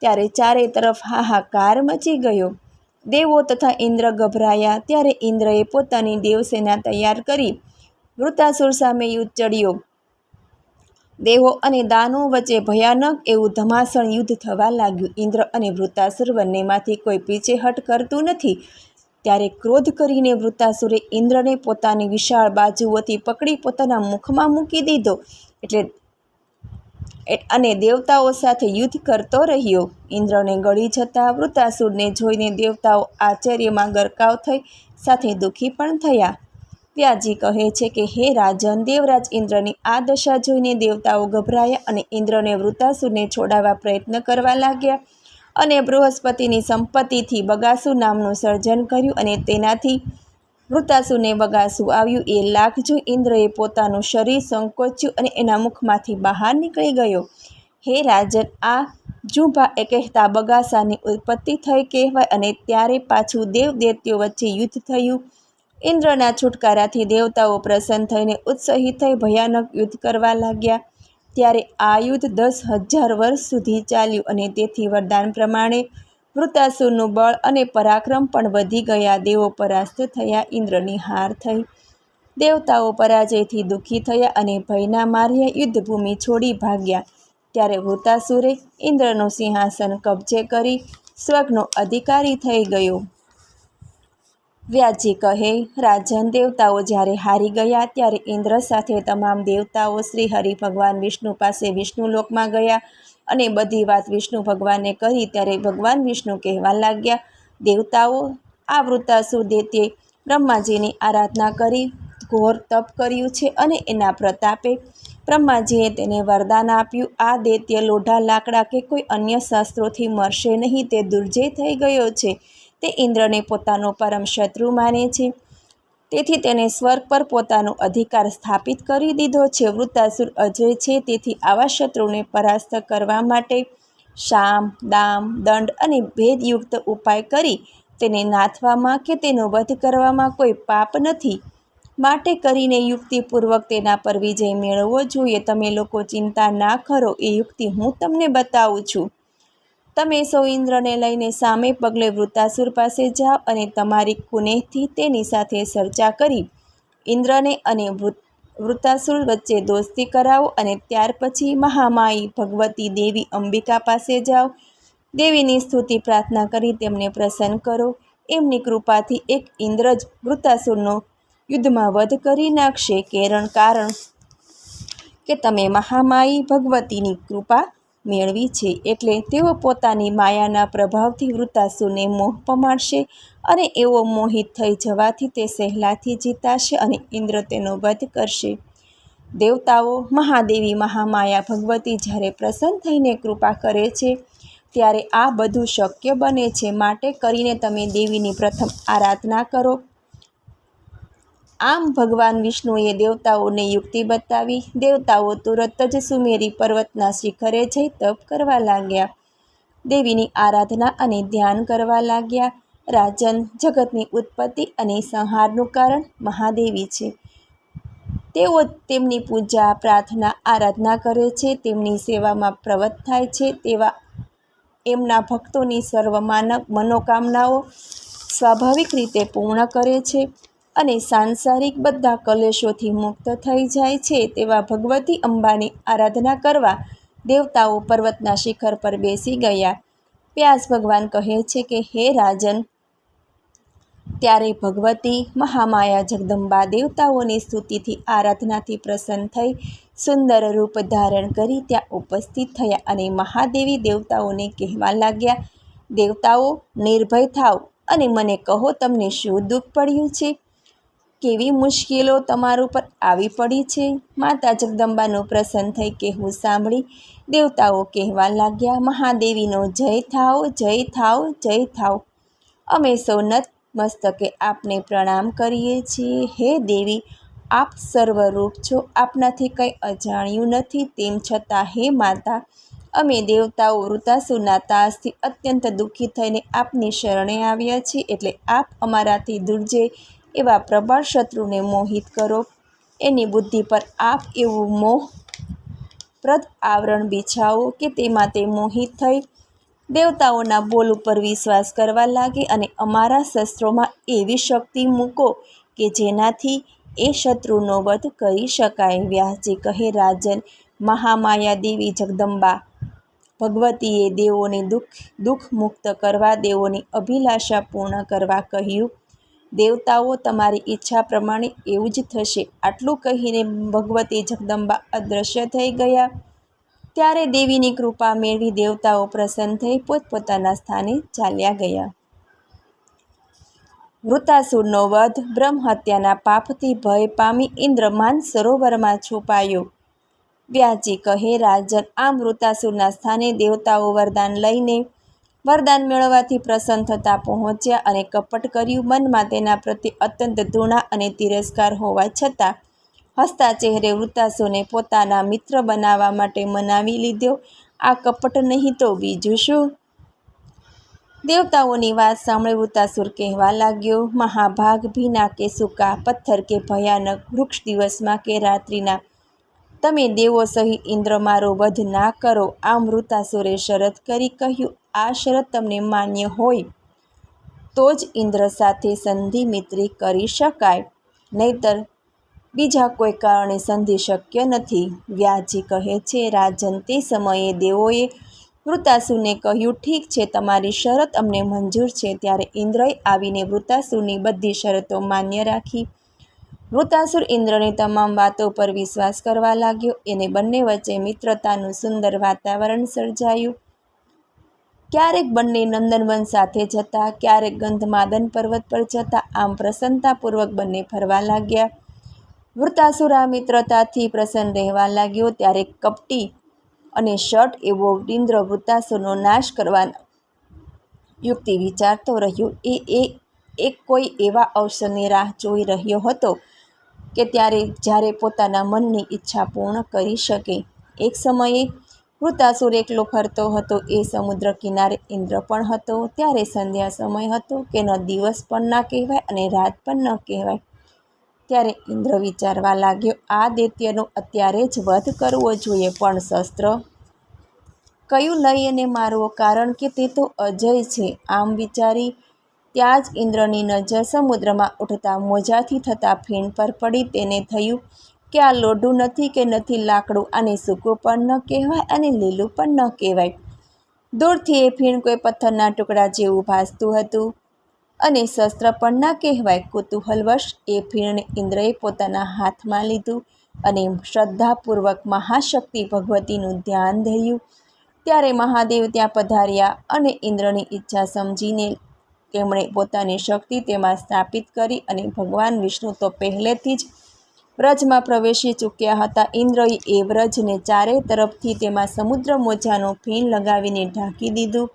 ત્યારે ચારે તરફ હાહાકાર મચી ગયો. દેવો તથા ઇન્દ્ર ગભરાયા. ત્યારે ઇન્દ્રએ પોતાની દેવસેના તૈયાર કરી વૃત્તાસુર સામે યુદ્ધ ચડ્યો. દેવો અને દાનવો વચ્ચે ભયાનક એવું ધમાસણ યુદ્ધ થવા લાગ્યું. ઇન્દ્ર અને વૃત્તાસુર બંનેમાંથી કોઈ પીછેહટ કરતું નથી. ત્યારે ક્રોધ કરીને વૃત્તાસુરે ઇન્દ્રને પોતાની વિશાળ બાજુઓથી પકડી પોતાના મુખમાં મૂકી દીધો. અને દેવતાઓ સાથે યુદ્ધ કરતો રહ્યો. ઇન્દ્રને ગળી જતા વૃત્તાસુરને જોઈને દેવતાઓ આશ્ચર્યમાં ગરકાવ થઈ સાથે દુઃખી પણ થયા. વ્યાસજી કહે છે કે, હે રાજન, દેવરાજ ઇન્દ્રની આ દશા જોઈને દેવતાઓ ગભરાયા અને ઇન્દ્રને વૃત્તાસુરને છોડાવવા પ્રયત્ન કરવા લાગ્યા અને બૃહસ્પતિની સંપત્તિથી બગાસુર નામનું સર્જન કર્યું અને તેનાથી વૃત્તાસુરને બગાસું આવ્યું. એ લાખ જોઈ ઇન્દ્રએ પોતાનું શરીર સંકોચ્યું અને એના મુખમાંથી બહાર નીકળી ગયો. હે રાજન, આ જુંભા કહેતા બગાસાની ઉત્પત્તિ થઈ કહેવાય. અને ત્યારે પાછું દેવ દૈત્યો વચ્ચે યુદ્ધ થયું. ઇન્દ્રના છુટકારાથી દેવતાઓ પ્રસન્ન થઈને ઉત્સાહિત થઈ ભયાનક યુદ્ધ કરવા લાગ્યા. ત્યારે આ યુદ્ધ 10,000 વર્ષ સુધી ચાલ્યું અને તેથી વરદાન પ્રમાણે વૃત્તાસુરનું બળ અને પરાક્રમ પણ વધી ગયા. દેવો પરાસ્ત થયા, ઇન્દ્રની હાર થઈ. દેવતાઓ પરાજયથી દુઃખી થયા અને ભયના માર્યા યુદ્ધભૂમિ છોડી ભાગ્યા. ત્યારે વૃત્તાસુરે ઇન્દ્રનું સિંહાસન કબજે કરી સ્વર્ગનો અધિકારી થઈ ગયો. વ્યાસજી કહે, રાજન, દેવતાઓ જ્યારે હારી ગયા ત્યારે ઇન્દ્ર સાથે તમામ દેવતાઓ શ્રી હરિ ભગવાન વિષ્ણુ પાસે વિષ્ણુલોકમાં ગયા અને બધી વાત વિષ્ણુ ભગવાનને કરી. ત્યારે ભગવાન વિષ્ણુ કહેવા લાગ્યા, દેવતાઓ, આ વૃત્તાસુર દૈત્યે બ્રહ્માજીની આરાધના કરી ઘોર તપ કર્યું છે અને એના પ્રતાપે બ્રહ્માજીએ તેને વરદાન આપ્યું. આ દૈત્ય લોઢા, લાકડા કે કોઈ અન્ય શસ્ત્રોથી મરશે નહીં. તે દુર્જય થઈ ગયો છે. તે ઇન્દ્રને પોતાનો પરમ શત્રુ માને છે. તેથી તેને સ્વર્ગ પર પોતાનો અધિકાર સ્થાપિત કરી દીધો છે. વૃત્તાસુર અજય છે. તેથી આવા શત્રુને પરાસ્ત કરવા માટે શામ, દામ, દંડ અને ભેદયુક્ત ઉપાય કરી તેને નાથવામાં કે તેનો વધ કરવામાં કોઈ પાપ નથી. માટે કરીને યુક્તિપૂર્વક તેના પર વિજય મેળવવો જોઈએ. તમે લોકો ચિંતા ના કરો, એ યુક્તિ હું તમને બતાવું છું. તમે સૌ ઇન્દ્રને લઈને સામે પગલે વૃત્તાસુર પાસે જાઓ અને તમારી કુનેહથી તેની સાથે ચર્ચા કરી ઇન્દ્રને અને વૃત્તાસુર વચ્ચે દોસ્તી કરાવો અને ત્યાર પછી મહામાઈ ભગવતી દેવી અંબિકા પાસે જાઓ. દેવીની સ્તુતિ પ્રાર્થના કરી તેમને પ્રસન્ન કરો. એમની કૃપાથી એક ઇન્દ્ર જ વૃત્તાસુરનો યુદ્ધમાં વધ કરી નાખશે. કારણ કે તમે મહામાઈ ભગવતીની કૃપા મેળવી છે, એટલે તેઓ પોતાની માયાના પ્રભાવથી વૃત્તાસુરને મોહ પમાડશે અને એવો મોહિત થઈ જવાથી તે સહેલાથી જીતાશે અને ઇન્દ્ર તેનો વધ કરશે. દેવતાઓ, મહાદેવી મહામાયા ભગવતી જ્યારે પ્રસન્ન થઈને કૃપા કરે છે ત્યારે આ બધું શક્ય બને છે. માટે કરીને તમે દેવીની પ્રથમ આરાધના કરો. આમ ભગવાન વિષ્ણુએ દેવતાઓને યુક્તિ બતાવી. દેવતાઓ તુરત જ સુમેરી પર્વતના શિખરે જઈ તપ કરવા લાગ્યા. દેવીની આરાધના અને ધ્યાન કરવા લાગ્યા. રાજન, જગતની ઉત્પત્તિ અને સંહારનું કારણ મહાદેવી છે. તેઓ તેમની પૂજા, પ્રાર્થના, આરાધના કરે છે, તેમની સેવામાં પ્રવૃત્ત થાય છે. તેવા એમના ભક્તોની સર્વ મનોકામનાઓ સ્વાભાવિક રીતે પૂર્ણ કરે છે અને સાંસારિક બધા કલેશોથી મુક્ત થઈ જાય છે. તેવા ભગવતી અંબાની આરાધના કરવા દેવતાઓ પર્વતના શિખર પર બેસી ગયા. વ્યાસ ભગવાન કહે છે કે, હે રાજન, ત્યારે ભગવતી મહામાયા જગદંબા દેવતાઓની સ્તુતિથી, આરાધનાથી પ્રસન્ન થઈ સુંદર રૂપ ધારણ કરી ત્યાં ઉપસ્થિત થયા અને મહાદેવી દેવતાઓને કહેવા લાગ્યા, દેવતાઓ, નિર્ભય થાવ અને મને કહો, તમને શું દુઃખ પડ્યું છે? કેવી મુશ્કેલો તમારા ઉપર આવી પડી છે? માતા જગદંબાનું પ્રસન્ન થઈ કહેવું સાંભળી દેવતાઓ કહેવા લાગ્યા, મહાદેવીનો જય થાવ, જય થાવ, જય થાવ. અમે સૌ નતમસ્તકે આપને પ્રણામ કરીએ છીએ. હે દેવી, આપ સર્વરૂપ છો, આપનાથી કંઈ અજાણ્યું નથી. તેમ છતાં હે માતા, અમે દેવતાઓ વૃત્તાસુરના ત્રાસથી અત્યંત દુઃખી થઈને આપની શરણે આવ્યા છીએ. એટલે આપ અમારાથી દુર્જય એવા પ્રબળ શત્રુને મોહિત કરો. એની બુદ્ધિ પર આપ એવું મોહપ્રદ આવરણ બિછાવો કે તેમાં તે મોહિત થઈ દેવતાઓના બોલ ઉપર વિશ્વાસ કરવા લાગે અને અમારા શસ્ત્રોમાં એવી શક્તિ મૂકો કે જેનાથી એ શત્રુનો વધ કરી શકાય. વ્યાસજી કહે, રાજન, મહામાયા દેવી જગદંબા ભગવતીએ દેવોને દુઃખ મુક્ત કરવા, દેવોની અભિલાષા પૂર્ણ કરવા કહ્યું. દેવતાઓ, તમારી ઈચ્છા પ્રમાણે એવું જ થશે. આટલું કહીને ભગવતી જગદંબા અદૃશ્ય થઈ ગયા. ત્યારે દેવીની કૃપા મેળવી દેવતાઓ પ્રસન્ન થઈ પોતપોતાના સ્થાને ચાલ્યા ગયા. વૃત્તાસુરનો વધ. બ્રહ્મહત્યાના પાપથી ભય પામી ઇન્દ્ર માન સરોવરમાં છુપાયો. વ્યાસજી કહે, રાજન, આમ વૃત્તાસુરના સ્થાને દેવતાઓ વરદાન લઈને વરદાન મેળવવાથી પ્રસન્ન થતાં પહોંચ્યા અને કપટ કર્યું. મનમાં તેના પ્રત્યે અત્યંત ઘૃણા અને તિરસ્કાર હોવા છતાં હસતા ચહેરે વૃત્તાસુરને પોતાના મિત્ર બનાવવા માટે મનાવી લીધો. આ કપટ નહીં તો બીજું શું? દેવતાઓની વાત સાંભળી વૃત્તાસુર કહેવા લાગ્યો, મહાભાગ, ભીના કે સૂકા, પથ્થર કે ભયાનક, વૃક્ષ દિવસમાં કે રાત્રિના, તમે દેવો સહિત ઇન્દ્ર મારો વધ ના કરો. આમ વૃત્તાસુરે શરત કરી કહ્યું, આ શરત તમને માન્ય હોય તો જ ઇન્દ્ર સાથે સંધિ મિત્રી કરી શકાય, નહીતર બીજા કોઈ કારણે સંધિ શક્ય નથી. વ્યાસજી કહે છે, રાજન, તે સમયે દેવોએ વૃત્તાસુરને કહ્યું, ઠીક છે, તમારી શરત અમને મંજૂર છે. ત્યારે ઇન્દ્રએ આવીને વૃત્તાસુરની બધી શરતો માન્ય રાખી. વૃત્તાસુર ઇન્દ્રની તમામ વાતો પર વિશ્વાસ કરવા લાગ્યો. એને બંને વચ્ચે મિત્રતાનું સુંદર વાતાવરણ સર્જાયું. ક્યારેક બંને નંદનવન સાથે જતા, ક્યારેક ગંધમાદન પર્વત પર જતા. આમ પ્રસન્નતાપૂર્વક બંને ફરવા લાગ્યા. વૃત્તાસુર આ મિત્રતાથી પ્રસન્ન રહેવા લાગ્યો. ત્યારે કપટી અને શઠ એવો ઇન્દ્ર વૃત્તાસુરનો નાશ કરવાની યુક્તિ વિચારતો રહ્યો. એક કોઈ એવા અવસરની રાહ જોઈ રહ્યો હતો કે જ્યારે પોતાના મનની ઈચ્છા પૂર્ણ કરી શકે. એક સમયે વૃત્તાસુર એકલો ફરતો હતો. એ સમુદ્ર કિનારે ઇન્દ્ર પણ હતો. ત્યારે સંધ્યા સમય હતો કે ન દિવસ પણ ના કહેવાય અને રાત પણ ન કહેવાય. ત્યારે ઇન્દ્ર વિચારવા લાગ્યો, આ દૈત્યનો અત્યારે જ વધ કરવો જોઈએ, પણ શસ્ત્ર કયું લઈને મારવો, કારણ કે તે તો અજય છે. આમ વિચારી ત્યાં જ ઇન્દ્રની નજર સમુદ્રમાં ઉઠતા મોજાથી થતા ફીણ પર પડી. તેને થયું કે આ લોઢું નથી કે નથી લાકડું, આને સૂકું પણ ન કહેવાય અને લીલું પણ ન કહેવાય. દૂરથી એ ફીણ કોઈ પથ્થરના ટુકડા જેવું ભાસતું હતું અને શસ્ત્ર પણ ના કહેવાય. કુતૂહલવશ એ ફીણને ઇન્દ્રએ પોતાના હાથમાં લીધું અને શ્રદ્ધાપૂર્વક મહાશક્તિ ભગવતીનું ધ્યાન ધર્યું. ત્યારે મહાદેવ ત્યાં પધાર્યા અને ઇન્દ્રની ઈચ્છા સમજીને તેમણે પોતાની શક્તિ તેમાં સ્થાપિત કરી. અને ભગવાન વિષ્ણુ તો પહેલેથી જ વ્રજમાં પ્રવેશી ચૂક્યા હતા. ઇન્દ્રએ એ વ્રજને ચારે તરફથી તેમાં સમુદ્ર મોજાનું ફીણ લગાવીને ઢાંકી દીધું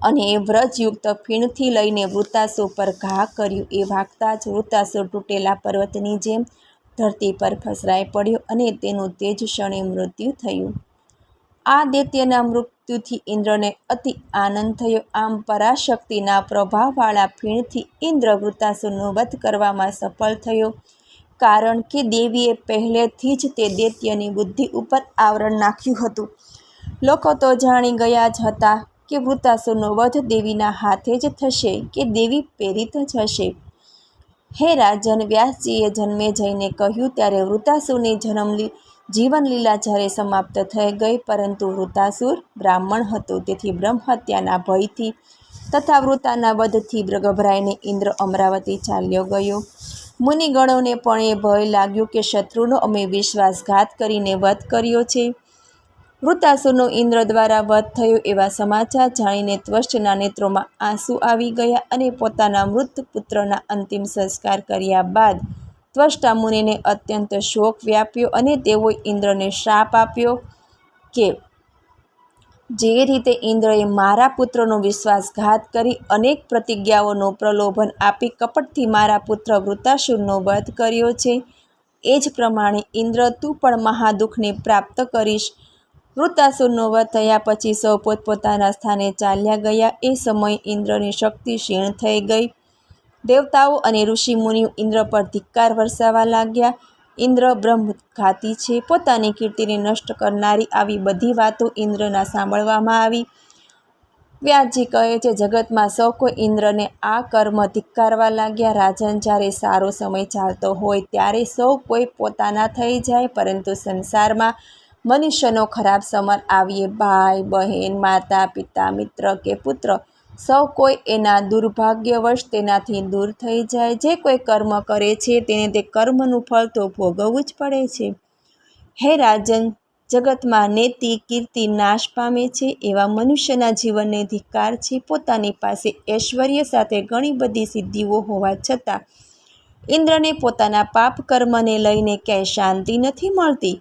અને એ વ્રજયુક્ત ફીણથી લઈને વૃત્તાસુર પર ઘા કર્યું. એ વાગતા જ વૃત્તાસુર તૂટેલા પર્વતની જેમ ધરતી પર ફસરાઈ પડ્યો અને તેનું તે જ ક્ષણે મૃત્યુ થયું. આ દૈત્યના મૃત્યુથી ઇન્દ્રને અતિ આનંદ થયો. આમ પરાશક્તિના પ્રભાવવાળા ફીણથી ઇન્દ્ર વૃત્તાસુરનો વધ કરવામાં સફળ થયો, કારણ કે દેવીએ પહેલેથી જ તે દૈત્યની બુદ્ધિ ઉપર આવરણ નાખ્યું હતું. લોકો તો જાણી ગયા જ હતા કે વૃત્તાસુરનો વધ દેવીના હાથે જ થશે કે દેવી પ્રેરિત જ હશે. હે રાજન, વ્યાસજીએ જન્મેજયને કહ્યું ત્યારે વૃત્તાસુરની જીવનલીલા જ્યારે સમાપ્ત થઈ ગઈ, પરંતુ વૃત્તાસુર બ્રાહ્મણ હતો. તેથી બ્રહ્મહત્યાના ભયથી તથા વૃત્તાના વધથી ગભરાઈને ઇન્દ્ર અમરાવતી ચાલ્યો ગયો. મુનિગણોને પણ એ ભય લાગ્યું કે શત્રુનો અમે વિશ્વાસઘાત કરીને વધ કર્યો છે. વૃત્તાસુરનો ઇન્દ્ર દ્વારા વધ થયો એવા સમાચાર જાણીને ત્વષ્ટના નેત્રોમાં આંસુ આવી ગયા અને પોતાના મૃત પુત્રના અંતિમ સંસ્કાર કર્યા બાદ ત્વષ્ટા મુનિને અત્યંત શોક વ્યાપ્યો અને તેઓએ ઇન્દ્રને શ્રાપ આપ્યો કે જે રીતે ઇન્દ્રએ મારા પુત્રનો વિશ્વાસઘાત કરી અનેક પ્રતિજ્ઞાઓનું પ્રલોભન આપી કપટથી મારા પુત્ર વૃત્તાસુરનો વધ કર્યો છે, એ જ પ્રમાણે ઇન્દ્ર તું પણ મહાદુઃખને પ્રાપ્ત કરીશ. વૃત્તાસુરનો વધ થયા પછી સૌ પોતપોતાના સ્થાને ચાલ્યા ગયા. એ સમયે ઇન્દ્રની શક્તિ ક્ષીણ થઈ ગઈ. દેવતાઓ અને ઋષિમુનિઓ ઇન્દ્ર પર ધિક્કાર વરસાવવા લાગ્યા. ઇન્દ્ર બ્રહ્મઘાતી છે, પોતાની કીર્તિને નષ્ટ કરનારી આવી બધી વાતો ઇન્દ્રના સાંભળવામાં આવી. વ્યાસજી કહે છે, જગતમાં સૌ કોઈ ઇન્દ્રને આ કર્મ ધિક્કારવા લાગ્યા. રાજન, જ્યારે સારો સમય ચાલતો હોય ત્યારે સૌ કોઈ પોતાના થઈ જાય, પરંતુ સંસારમાં મનુષ્યનો ખરાબ સમય આવીએ, ભાઈ બહેન, માતા પિતા, મિત્ર કે પુત્ર, સૌ કોઈ એના દુર્ભાગ્યવશ તેનાથી દૂર થઈ જાય. જે કોઈ કર્મ કરે છે તેને તે કર્મનું ફળ તો ભોગવવું જ પડે છે. હે રાજન, જગતમાં નેતિ કીર્તિ નાશ પામે છે. એવા મનુષ્યના જીવનને ધિક્કાર છે. પોતાની પાસે ઐશ્વર્ય સાથે ઘણી બધી સિદ્ધિઓ હોવા છતાં ઇન્દ્રને પોતાના પાપ કર્મને લઈને ક્યાંય શાંતિ નથી મળતી.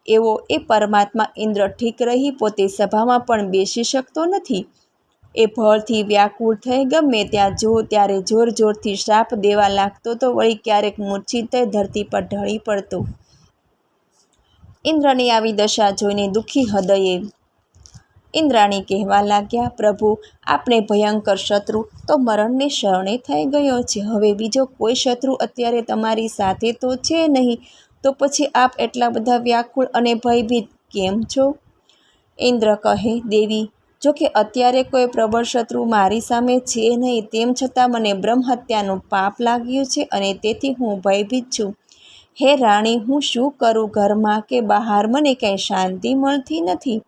એવો એ પરમાત્મા ઇન્દ્ર ઠીક રહી પોતે સભામાં પણ બેસી શકતો નથી. એ ભળથી વ્યાકુળ થઈ ગમે ત્યારે જોર જોરથી શ્રાપ દેવા લાગતો તો વળી ક્યારેક મૂર્છિત થઈ ધરતી પર ઢળી પડતો. ઇન્દ્રની આવી દશા જોઈને દુઃખી હૃદયે ઇન્દ્રાણી કહેવા લાગ્યા, પ્રભુ, આપણે ભયંકર શત્રુ તો મરણને શરણે થઈ ગયો છે. હવે બીજો કોઈ શત્રુ અત્યારે તમારી સાથે તો છે નહીં, તો પછી આપ એટલા બધા વ્યાકુળ અને ભયભીત કેમ છો? ઇન્દ્ર કહે, દેવી, જોકે અત્યારે કોઈ પ્રબળ શત્રુ મારી સામે છે નહીં, તેમ છતાં મને બ્રહ્મહત્યાનું પાપ લાગ્યું છે અને તેથી હું ભયભીત છું. હે રાણી, હું શું કરું? ઘરમાં કે બહાર મને ક્યાંય શાંતિ મળતી નથી.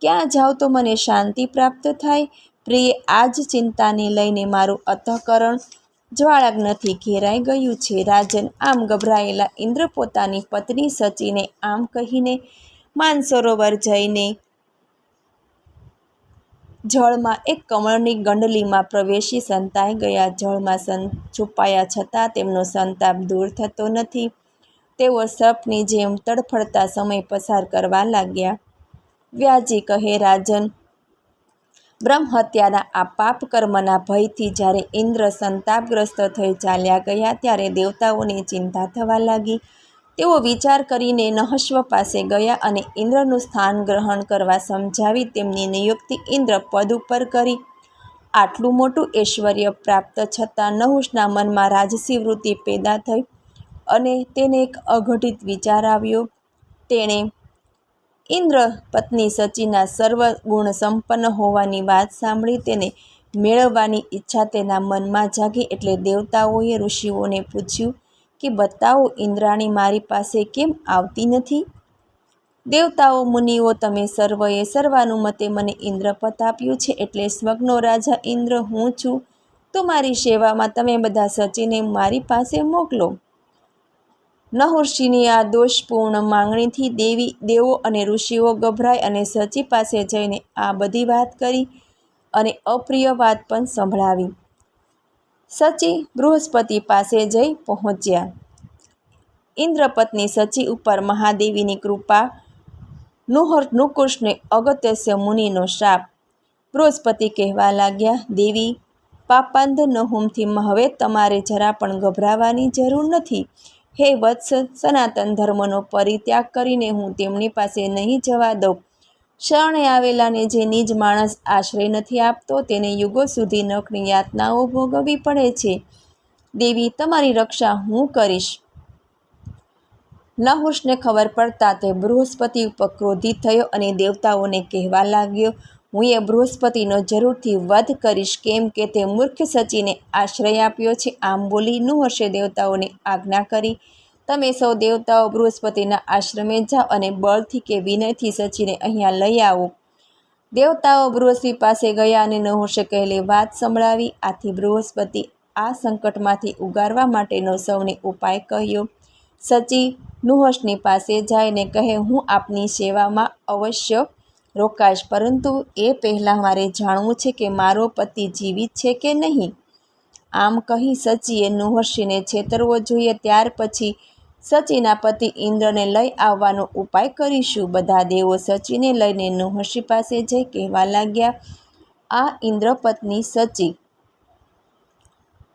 ક્યાં જાઉં તો મને શાંતિ પ્રાપ્ત થાય? પ્રિય, આ જ ચિંતાને લઈને મારું અંતઃકરણ જ્વાળાગ્નિથી ઘેરાઈ ગયું છે. રાજન, આમ ગભરાયેલા ઇન્દ્ર પોતાની પત્ની સચીને આમ કહીને માનસરોવર જઈને જળમાં એક કમળની ગંડલીમાં પ્રવેશી સંતાઈ ગયા. જળમાં છુપાયા છતાં તેમનો સંતાપ દૂર થતો નથી. તેઓ સર્પની જેમ તડફડતા સમય પસાર કરવા લાગ્યા. વ્યાજી કહે, રાજન, બ્રહ્મહત્યાના આ પાપ કર્મના ભયથી જ્યારે ઇન્દ્ર સંતાપગ્રસ્ત થઈ ચાલ્યા ગયા, ત્યારે દેવતાઓને ચિંતા થવા લાગી. તેઓ વિચાર કરીને નહસ્વ પાસે ગયા અને ઇન્દ્રનું સ્થાન ગ્રહણ કરવા સમજાવી તેમની નિયુક્તિ ઇન્દ્ર પદ ઉપર કરી. આટલું મોટું ઐશ્વર્ય પ્રાપ્ત છતાં નહુષના મનમાં રાજસી વૃત્તિ પેદા થઈ અને તેને એક અઘટિત વિચાર આવ્યો. તેણે ઇન્દ્ર પત્ની સચીના સર્વ ગુણ સંપન્ન હોવાની વાત સાંભળી તેને મેળવવાની ઈચ્છા તેના મનમાં જાગી. એટલે દેવતાઓએ ઋષિઓને પૂછ્યું કે બતાવો, ઇન્દ્રાણી મારી પાસે કેમ આવતી નથી? દેવતાઓ, મુનિઓ, તમે સર્વએ સર્વાનુમતે મને ઇન્દ્રપદ આપ્યું છે, એટલે સ્વર્ગનો રાજા ઇન્દ્ર હું છું. તો મારી સેવામાં તમે બધા સચીને મારી પાસે મોકલો. નહુષની આ દોષપૂર્ણ માંગણીથી દેવો અને ઋષિઓ ગભરાય અને સચી પાસે જઈને આ બધી વાત કરી અને અપ્રિય વાત પણ સંભળાવી. સચી બૃહસ્પતિ પાસે જઈ પહોંચ્યા. ઇન્દ્રપત્ની સચી ઉપર મહાદેવીની કૃપા, નુકુશને અગત્યસ્ય મુનિનો શાપ. બૃહસ્પતિ કહેવા લાગ્યા, દેવી, પાપાંધ નહુમથી હવે તમારે જરા પણ ગભરાવાની જરૂર નથી. હે વત્સ, સનાતન ધર્મનો પરિત્યાગ કરીને હું તેમની પાસે નહીં જવા દઉં. શરણે આવેલાને જે નિજ માણસ આશ્રય નથી આપતો તેને યુગો સુધી નરકની યાતનાઓ ભોગવવી પડે છે. દેવી, તમારી રક્ષા હું કરીશ. નહુષને ખબર પડતા તે બૃહસ્પતિ ઉપર ક્રોધિત થયો અને દેવતાઓને કહેવા લાગ્યો, હું એ બૃહસ્પતિનો જરૂરથી વધ કરીશ, કેમ કે તે મૂર્ખ સચીને આશ્રય આપ્યો છે. આમ બોલી નહુષે દેવતાઓને આજ્ઞા કરી, તમે સૌ દેવતાઓ બૃહસ્પતિના આશ્રમે જાઓ અને બળથી કે વિનયથી સચીને અહીંયા લઈ આવો. દેવતાઓ બૃહસ્પતિ પાસે ગયા અને નહુષે કહેલી વાત સંભળાવી. આથી બૃહસ્પતિ આ સંકટમાંથી ઉગારવા માટેનો સૌને ઉપાય કહ્યો. સચી નહુષની પાસે જાય ને કહે, હું આપની સેવામાં અવશ્ય રોકાઈશ, પરંતુ એ પહેલાં મારે જાણવું છે કે મારો પતિ જીવિત છે કે નહીં. આમ કહી સચીએ નહુષને છેતરવો જોઈએ. ત્યાર પછી સચીના પતિ ઇન્દ્રને લઈ આવવાનો ઉપાય કરીશું. બધા દેવો સચીને લઈને નહુષી પાસે જઈ કહેવા લાગ્યા, આ ઇન્દ્રપત્ની સચી.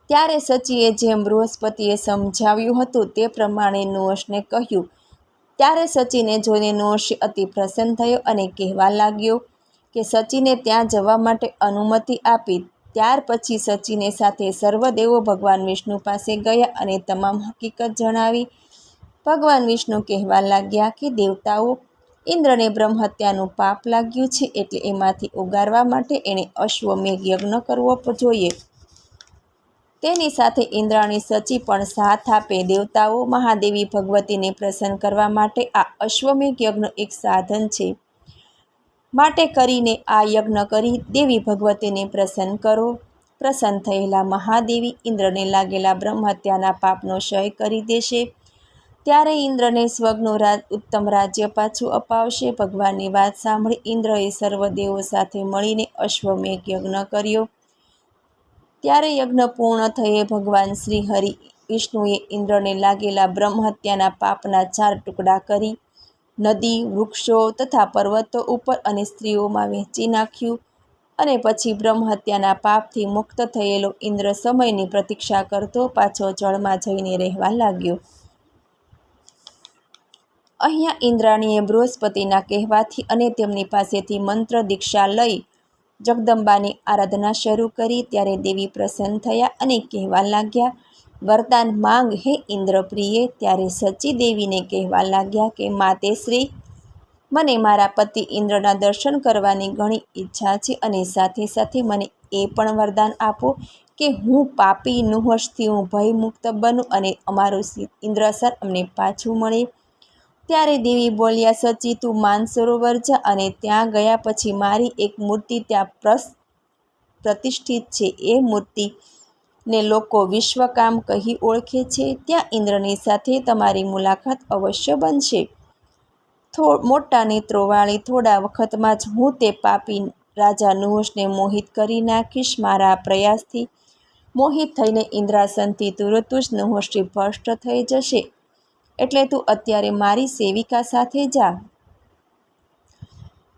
ત્યારે સચીએ જેમ બૃહસ્પતિએ સમજાવ્યું હતું તે પ્રમાણે નહુષને કહ્યું. ત્યારે સચીને જોઈને નહુષ અતિ પ્રસન્ન થયો અને કહેવા લાગ્યો કે સચીને ત્યાં જવા માટે અનુમતિ આપી. ત્યાર પછી સચીને સાથે સર્વ દેવો ભગવાન વિષ્ણુ પાસે ગયા અને તમામ હકીકત જણાવી. ભગવાન વિષ્ણુ કહેવા લાગ્યા કે દેવતાઓ, ઇન્દ્રને બ્રહ્મહત્યાનું પાપ લાગ્યું છે, એટલે એમાંથી ઉગારવા માટે એણે અશ્વમેઘ યજ્ઞ કરવો જોઈએ. તેની સાથે ઇન્દ્રાણી સચી પણ સાથ આપે. દેવતાઓ, મહાદેવી ભગવતીને પ્રસન્ન કરવા માટે આ અશ્વમેઘ યજ્ઞ એક સાધન છે. માટે કરીને આ યજ્ઞ કરી દેવી ભગવતીને પ્રસન્ન કરો. પ્રસન્ન થયેલા મહાદેવી ઇન્દ્રને લાગેલા બ્રહ્મહત્યાના પાપનો ક્ષય કરી દેશે. ત્યારે ઇન્દ્રને સ્વર્ગનું ઉત્તમ રાજ્ય પાછું અપાવશે. ભગવાનની વાત સાંભળી ઇન્દ્રએ સર્વદેવો સાથે મળીને અશ્વમેઘ યજ્ઞ કર્યો. ત્યારે યજ્ઞ પૂર્ણ થયે ભગવાન શ્રી હરિ વિષ્ણુએ ઇન્દ્રને લાગેલા બ્રહ્મહત્યાના પાપના 4 ટુકડા કરી નદી, વૃક્ષો તથા પર્વતો ઉપર અને સ્ત્રીઓમાં વહેંચી નાખ્યું. અને પછી બ્રહ્મહત્યાના પાપથી મુક્ત થયેલો ઇન્દ્ર સમયની પ્રતીક્ષા કરતો પાછો જળમાં જઈને રહેવા લાગ્યો. અહીંયા ઇન્દ્રાણીએ બૃહસ્પતિના કહેવાથી અને તેમની પાસેથી મંત્ર દીક્ષા લઈ જગદંબાની આરાધના શરૂ કરી. ત્યારે દેવી પ્રસન્ન થયા અને કહેવા લાગ્યા, વરદાન માંગ હે ઇન્દ્રપ્રિય. ત્યારે સચી દેવીને કહેવા લાગ્યા કે માતેશ્રી, મને મારા પતિ ઇન્દ્રના દર્શન કરવાની ઘણી ઈચ્છા છે અને સાથે સાથે મને એ પણ વરદાન આપો કે હું પાપી નુહશથી હું ભયમુક્ત બનું અને અમારું ઇન્દ્રસન અમને પાછું મળે. ત્યારે દેવી બોલ્યા, સચી તું માનસરોવર જા અને ત્યાં ગયા પછી મારી એક મૂર્તિ ત્યાં પ્રતિષ્ઠિત છે. એ મૂર્તિને લોકો વિશ્વકામ કહી ઓળખે છે. ત્યાં ઇન્દ્રની સાથે તમારી મુલાકાત અવશ્ય બનશે. મોટા નેત્રોવાળી થોડા વખતમાં જ હું તે પાપી રાજા નુહશને મોહિત કરી નાખીશ. મારા પ્રયાસથી મોહિત થઈને ઇન્દ્રાસનથી તુરત જ નુહશથી ભ્રષ્ટ થઈ જશે. એટલે તું અત્યારે મારી સેવિકા સાથે જા.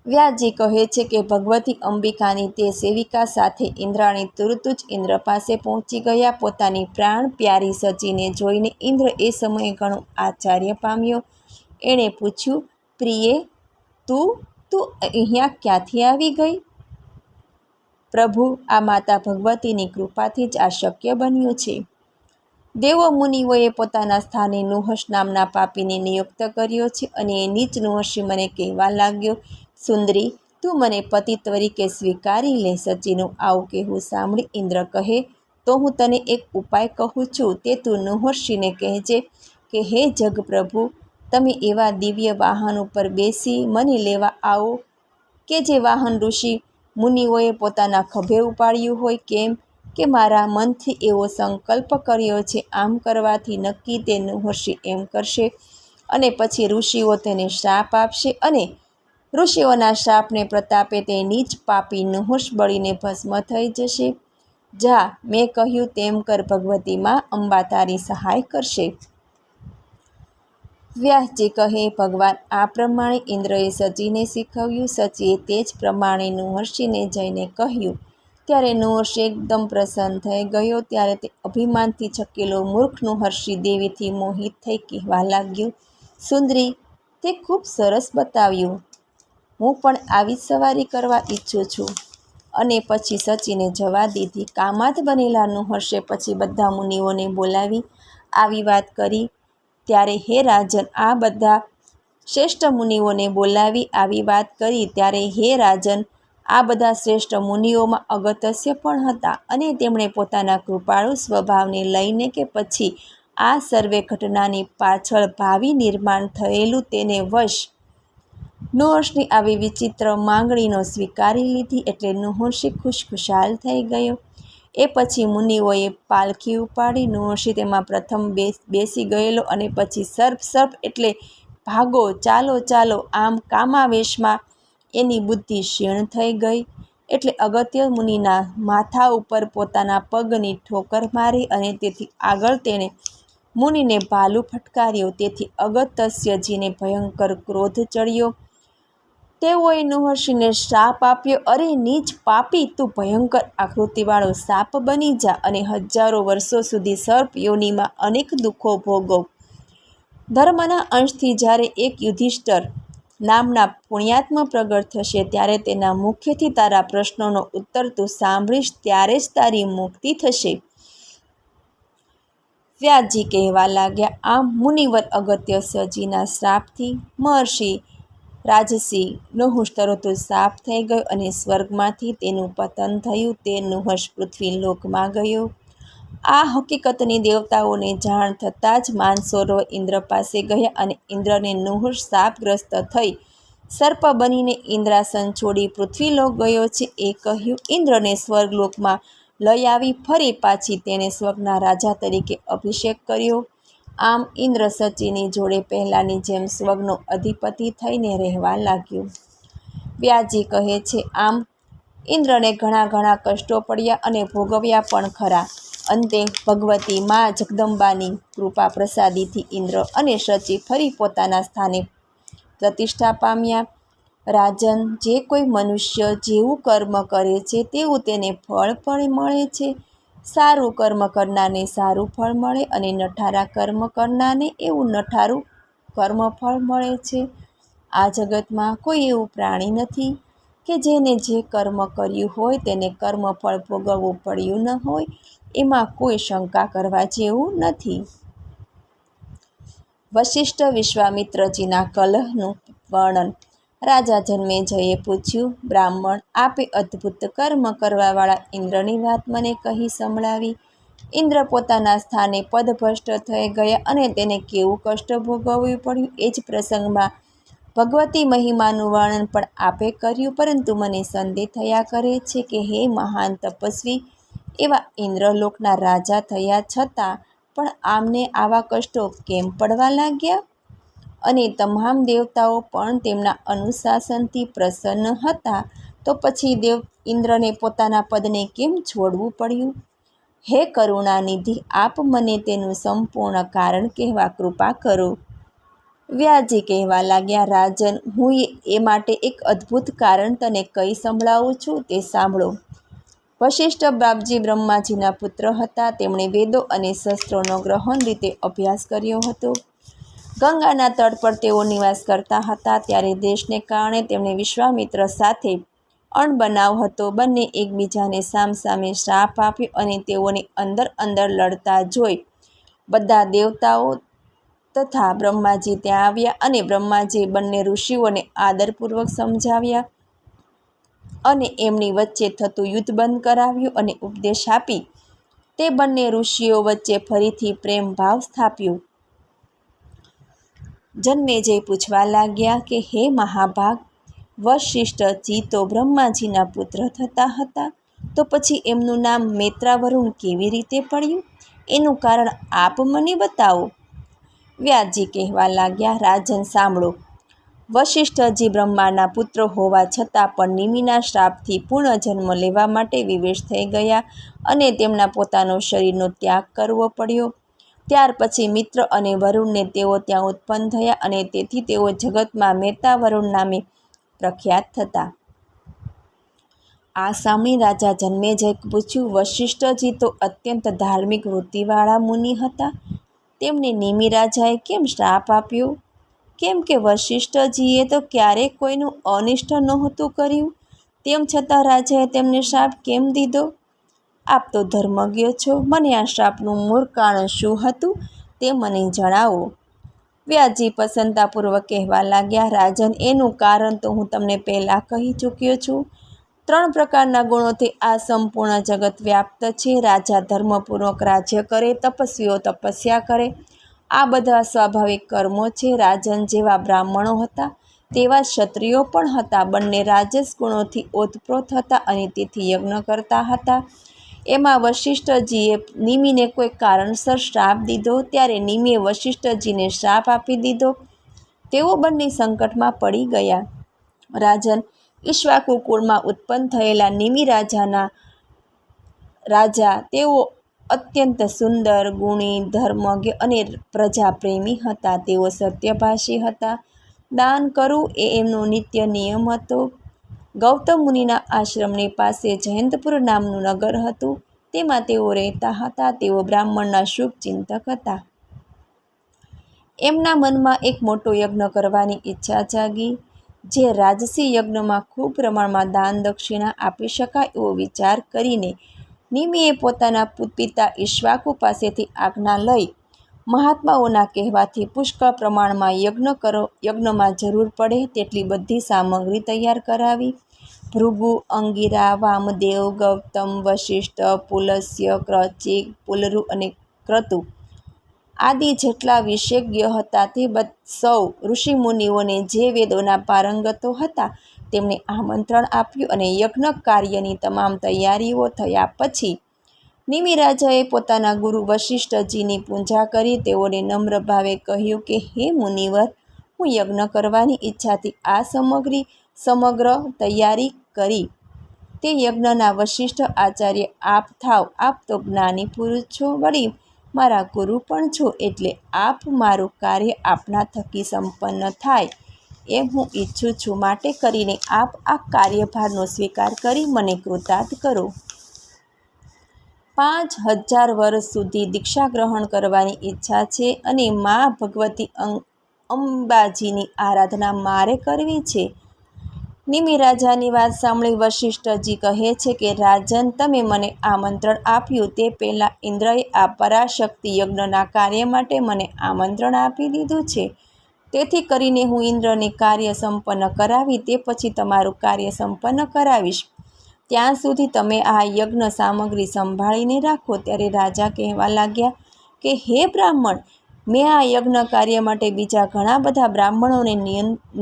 વ્યાસજી કહે છે કે ભગવતી અંબિકાની તે સેવિકા સાથે ઇન્દ્રાણી તુરત જ ઇન્દ્ર પાસે પહોંચી ગયા. પોતાની પ્રાણ પ્યારી સચીને જોઈને ઇન્દ્ર એ સમયે ઘણો આશ્ચર્ય પામ્યો. એણે પૂછ્યું, પ્રિયે, તું અહીંયા ક્યાંથી આવી ગઈ? પ્રભુ, આ માતા ભગવતીની કૃપાથી જ આ શક્ય બન્યું છે. દેવો મુનિઓએ પોતાના સ્થાને નુહશ નામના પાપીને નિયુક્ત કર્યો છે અને એ નીચ નુહશી મને કહેવા લાગ્યો, સુંદરી, તું મને પતિ તરીકે સ્વીકારી લે. સચીનું આવું કહેવું સાંભળી ઇન્દ્ર કહે, તો હું તને એક ઉપાય કહું છું. તે તું નુહર્ષિને કહેજે કે હે જગપ્રભુ, તમે એવા દિવ્ય વાહન ઉપર બેસી મને લેવા આવો કે જે વાહન ઋષિ મુનિઓએ પોતાના ખભે ઉપાડ્યું હોય. કેમ કે મારા મનથી એવો સંકલ્પ કર્યો છે. આમ કરવાથી નક્કી તે નુહર્ષિ એમ કરશે અને પછી ઋષિઓ તેને શ્રાપ આપશે અને ઋષિઓના શ્રાપને પ્રતાપે તે નીચ પાપી નુહશ બળીને ભસ્મ થઈ જશે. જા, મેં કહ્યું તેમ કર. ભગવતી માં અંબા તારી સહાય કરશે. વ્યાસજી કહે, ભગવાન આ પ્રમાણે ઇન્દ્રએ સચીને શીખવ્યું. સચીએ તે જ પ્રમાણે નુહર્ષિને જઈને કહ્યું. ત્યારે નુહર્ષિ એકદમ પ્રસન્ન થઈ ગયો. ત્યારે તે અભિમાનથી છકેલો મૂર્ખ નુહર્ષિ દેવીથી મોહિત થઈ કહેવા લાગ્યો, સુંદરી, તે ખૂબ સરસ બતાવ્યું. હું પણ આવી સવારી કરવા ઈચ્છું છું. અને પછી સચીને જવા દીધી. કામાત બનેલા નુહર્ષે પછી બધા મુનિઓને બોલાવી આવી વાત કરી. ત્યારે હે રાજન, આ બધા શ્રેષ્ઠ મુનિઓને બોલાવી આવી વાત કરી. ત્યારે હે રાજન, આ બધા શ્રેષ્ઠ મુનિઓમાં અગત્યસ્ય પણ હતા અને તેમણે પોતાના કૃપાળુ સ્વભાવને લઈને કે પછી આ સર્વે ઘટનાની પાછળ ભાવિ નિર્માણ થયેલું તેને વશ નુહર્ષની આવી વિચિત્ર માંગણીનો સ્વીકારી લીધી. એટલે નુહર્ષિ ખુશખુશાલ થઈ ગયો. એ પછી મુનિઓએ પાલખી ઉપાડી. નુહર્ષિ તેમાં પ્રથમ બેસી ગયેલો અને પછી સર્પ સર્પ એટલે ભાગો, ચાલો ચાલો, આમ કામાવેશમાં એની બુદ્ધિ ક્ષીણ થઈ ગઈ. એટલે અગત્ય મુનિના માથા ઉપર પોતાના પગની ઠોકર મારી અને તેથી આગળ તેણે મુનિને ભાલુ ફટકાર્યો. તેથી અગત્યજીને ભયંકર ક્રોધ ચડ્યો. તેઓએ નુહર્ષિને શ્રાપ આપ્યો, અરે નીચ પાપી, તું ભયંકર આકૃતિવાળો સાપ બની જા અને હજારો વર્ષો સુધી સર્પ યોનિમાં અનેક દુઃખો ભોગવ. ધર્મના અંશથી જ્યારે એક યુધિષ્ઠર નામના પુણ્યાત્મ પ્રગટ થશે ત્યારે તેના મુખેથી તારા પ્રશ્નોનો ઉત્તર તું સાંભળીશ. ત્યારે જ તારી મુક્તિ થશે. વ્યાસજી કહેવા લાગ્યા, આમ મુનિવર અગત્યજીના શ્રાપથી મહર્ષિ રાજસી નુહશ તરત જ સાફ થઈ ગયો અને સ્વર્ગમાંથી તેનું પતન થયું. તે નુહશ પૃથ્વીલોકમાં ગયો. આ હકીકતની દેવતાઓને જાણ થતાં જ માનસરોવર ઇન્દ્ર પાસે ગયા અને ઇન્દ્રને નુહશ શાપગ્રસ્ત થઈ સર્પ બનીને ઇન્દ્રાસન છોડી પૃથ્વીલોક ગયો છે એ કહ્યું. ઇન્દ્રને સ્વર્ગલોકમાં લઈ આવી ફરી પાછી તેણે સ્વર્ગના રાજા તરીકે અભિષેક કર્યો. આમ ઇન્દ્ર સચીની જોડે પહેલાંની જેમ સ્વર્ગનો અધિપતિ થઈને રહેવા લાગ્યો. વ્યાસજી કહે છે, આમ ઇન્દ્રને ઘણા કષ્ટો પડ્યા અને ભોગવ્યા પણ ખરા. અંતે ભગવતી મા જગદંબાની કૃપા પ્રસાદીથી ઇન્દ્ર અને સચી ફરી પોતાના સ્થાને પ્રતિષ્ઠા પામ્યા. રાજન, જે કોઈ મનુષ્ય જેવું કર્મ કરે છે તેવું તેને ફળ પણ મળે છે. સારું કર્મ કરનારને સારું ફળ મળે અને નઠારા કર્મ કરનારને એવું નઠારું કર્મફળ મળે છે. આ જગતમાં કોઈ એવું પ્રાણી નથી કે જેને જે કર્મ કર્યું હોય તેને કર્મફળ ભોગવવું પડ્યું ન હોય. એમાં કોઈ શંકા કરવા જેવું નથી. વશિષ્ઠ વિશ્વામિત્રજીના કલહનું વર્ણન. રાજા જન્મેજયે પૂછ્યું, બ્રાહ્મણ, આપે અદ્ભુત કર્મ કરવાવાળા ઇન્દ્રની વાત મને કહી સંભળાવી. ઇન્દ્ર પોતાના સ્થાને પદભ્રષ્ટ થઈ ગયા અને તેને કેવું કષ્ટ ભોગવવું પડ્યું. એ જ પ્રસંગમાં ભગવતી મહિમાનું વર્ણન પણ આપે કર્યું. પરંતુ મને સંદેહ થયા કરે છે કે હે મહાન તપસ્વી, એવા ઇન્દ્રલોકના રાજા થયા છતાં પણ આમને આવા કષ્ટો કેમ પડવા લાગ્યા? અને તમામ દેવતાઓ પણ તેમના અનુશાસનથી પ્રસન્ન હતા, તો પછી ઇન્દ્રને પોતાના પદને કેમ છોડવું પડ્યું? હે કરુણાનિધિ, આપ મને તેનું સંપૂર્ણ કારણ કહેવા કૃપા કરો. વ્યાસજી કહેવા લાગ્યા, રાજન, હું એ માટે એક અદ્ભુત કારણ તને કહી સંભળાવું છું, તે સાંભળો. વશિષ્ઠ બાપજી બ્રહ્માજીના પુત્ર હતા. તેમણે વેદો અને શસ્ત્રોનો ગહન રીતે અભ્યાસ કર્યો હતો. ગંગાના તટ પર તેઓ નિવાસ કરતા હતા. ત્યારે દેશને કારણે તેમણે વિશ્વામિત્ર સાથે અણબનાવ હતો. બંને એકબીજાને સામસામે શ્રાપ આપ્યો અને તેઓને અંદર અંદર લડતા જોઈ બધા દેવતાઓ તથા બ્રહ્માજી ત્યાં આવ્યા અને બ્રહ્માજીએ બંને ઋષિઓને આદરપૂર્વક સમજાવ્યા અને એમની વચ્ચે થતું યુદ્ધ બંધ કરાવ્યું અને ઉપદેશ આપી તે બંને ઋષિઓ વચ્ચે ફરીથી પ્રેમ ભાવ સ્થાપ્યો. જન્મેજય પૂછવા લાગ્યા કે હે મહાભાગ, વશિષ્ઠજી તો બ્રહ્માજીના પુત્ર થતા હતા, તો પછી એમનું નામ મૈત્રાવરુણ કેવી રીતે પડ્યું? એનું કારણ આપ મને બતાવો. વ્યાસજી કહેવા લાગ્યા, રાજન, સાંભળો. વશિષ્ઠજી બ્રહ્માના પુત્ર હોવા છતાં પણ નિમિના શ્રાપથી પુનઃજન્મ લેવા માટે વિવશ થઈ ગયા અને તેમના પોતાનો શરીરનો ત્યાગ કરવો પડ્યો. ત્યાર પછી મિત્ર અને વરુણને તેઓ ત્યાં ઉત્પન્ન થયા અને તેથી તેઓ જગતમાં મૈત્રાવરુણ નામે પ્રખ્યાત થતા. આ સાંભળી રાજા જન્મેજયે પૂછ્યું, વશિષ્ઠજી તો અત્યંત ધાર્મિક વૃત્તિવાળા મુનિ હતા, તેમને નિમિ રાજાએ કેમ શ્રાપ આપ્યો? કેમ કે વશિષ્ઠજીએ તો ક્યારેય કોઈનું અનિષ્ટ નહોતું કર્યું, તેમ છતાં રાજાએ તેમને શ્રાપ કેમ દીધો? આપ તો ધર્મજ્ઞ છો, મને આ શ્રાપનું મૂળ કારણ શું હતું તે મને જણાવો. વ્યાસજી પ્રસન્નતાપૂર્વક કહેવા લાગ્યા, રાજન, એનું કારણ તો હું તમને પહેલાં કહી ચૂક્યો છું. 3 પ્રકારના ગુણોથી આ સંપૂર્ણ જગત વ્યાપ્ત છે. રાજા ધર્મપૂર્વક રાજ્ય કરે, તપસ્વીઓ તપસ્યા કરે, આ બધા સ્વાભાવિક કર્મો છે. રાજન, જેવા બ્રાહ્મણો હતા તેવા ક્ષત્રિયો પણ હતા. બંને રાજસ ગુણોથી ઓતપ્રોત હતા અને તેથી યજ્ઞ કરતા હતા. એમાં વશિષ્ઠજીએ નિમિને કોઈ કારણસર શ્રાપ દીધો, ત્યારે નિમિએ વશિષ્ઠજીને શ્રાપ આપી દીધો. તેઓ બંને સંકટમાં પડી ગયા. રાજન, ઈક્ષ્વાકુ કુળમાં ઉત્પન્ન થયેલા નિમિ રાજા તેઓ અત્યંત સુંદર, ગુણી, ધર્મજ્ઞ અને પ્રજાપ્રેમી હતા. તેઓ સત્યભાષી હતા. દાન કરવું એ એમનો નિત્ય નિયમ હતો. ગૌતમ મુનિના આશ્રમની પાસે જયંતપુર નામનું નગર હતું, તેમાં તેઓ રહેતા હતા. તેઓ બ્રાહ્મણના શુભ ચિંતક હતા. એમના મનમાં એક મોટો યજ્ઞ કરવાની ઈચ્છા જાગી. જે રાજસી યજ્ઞમાં ખૂબ પ્રમાણમાં દાન દક્ષિણા આપી શકાય એવો વિચાર કરીને નિમિએ પોતાના પિતા ઈક્ષ્વાકુ પાસેથી આજ્ઞા લઈ મહાત્માઓના કહેવાથી પુષ્કળ પ્રમાણમાં યજ્ઞમાં જરૂર પડે તેટલી બધી સામગ્રી તૈયાર કરાવી. ભૃગુ, અંગિરા, વામદેવ, ગૌતમ, વશિષ્ઠ, પુલસ્ય, કૌશિક, પુલરુ અને ક્રતુ આદિ જેટલા વિશેષજ્ઞ હતા તે સૌ ઋષિમુનિઓને જે વેદોના પારંગતો હતા તેમને આમંત્રણ આપ્યું અને યજ્ઞ કાર્યની તમામ તૈયારીઓ થયા પછી નિમિ રાજાએ પોતાના ગુરુ વશિષ્ઠજીની પૂજા કરી તેઓને નમ્ર ભાવે કહ્યું કે હે મુનિવર, હું યજ્ઞ કરવાની ઈચ્છાથી આ સમગ્ર તૈયારી કરી. તે યજ્ઞના વશિષ્ઠ આચાર્ય આપ થાવ. આપ તો જ્ઞાની પુરુષ છો, વળી મારા ગુરુ પણ છો, એટલે આપ મારું કાર્ય આપના થકી સંપન્ન થાય એમ હું ઈચ્છું છું. માટે કરીને આપ આ કાર્યભારનો સ્વીકાર કરી મને કૃતાર્થ કરો. 5000 વર્ષ સુધી દીક્ષા ગ્રહણ કરવાની ઈચ્છા છે અને મા ભગવતી અંબાજીની આરાધના મારે કરવી છે. નિમિ રાજાની વાત સાંભળી વશિષ્ઠજી કહે છે કે રાજન, તમે મને આમંત્રણ આપ્યું તે પહેલાં ઇન્દ્રએ આ પરાશક્તિ યજ્ઞના કાર્ય માટે મને આમંત્રણ આપી દીધું છે. તેથી કરીને હું ઇન્દ્રને કાર્ય સંપન્ન કરાવી તે પછી તમારું કાર્ય સંપન્ન કરાવીશ. ત્યાં સુધી તમે આ યજ્ઞ સામગ્રી સંભાળીને રાખો. ત્યારે રાજા કહેવા લાગ્યા કે હે બ્રાહ્મણ, મેં આ યજ્ઞ કાર્ય માટે બીજા ઘણા બધા બ્રાહ્મણોને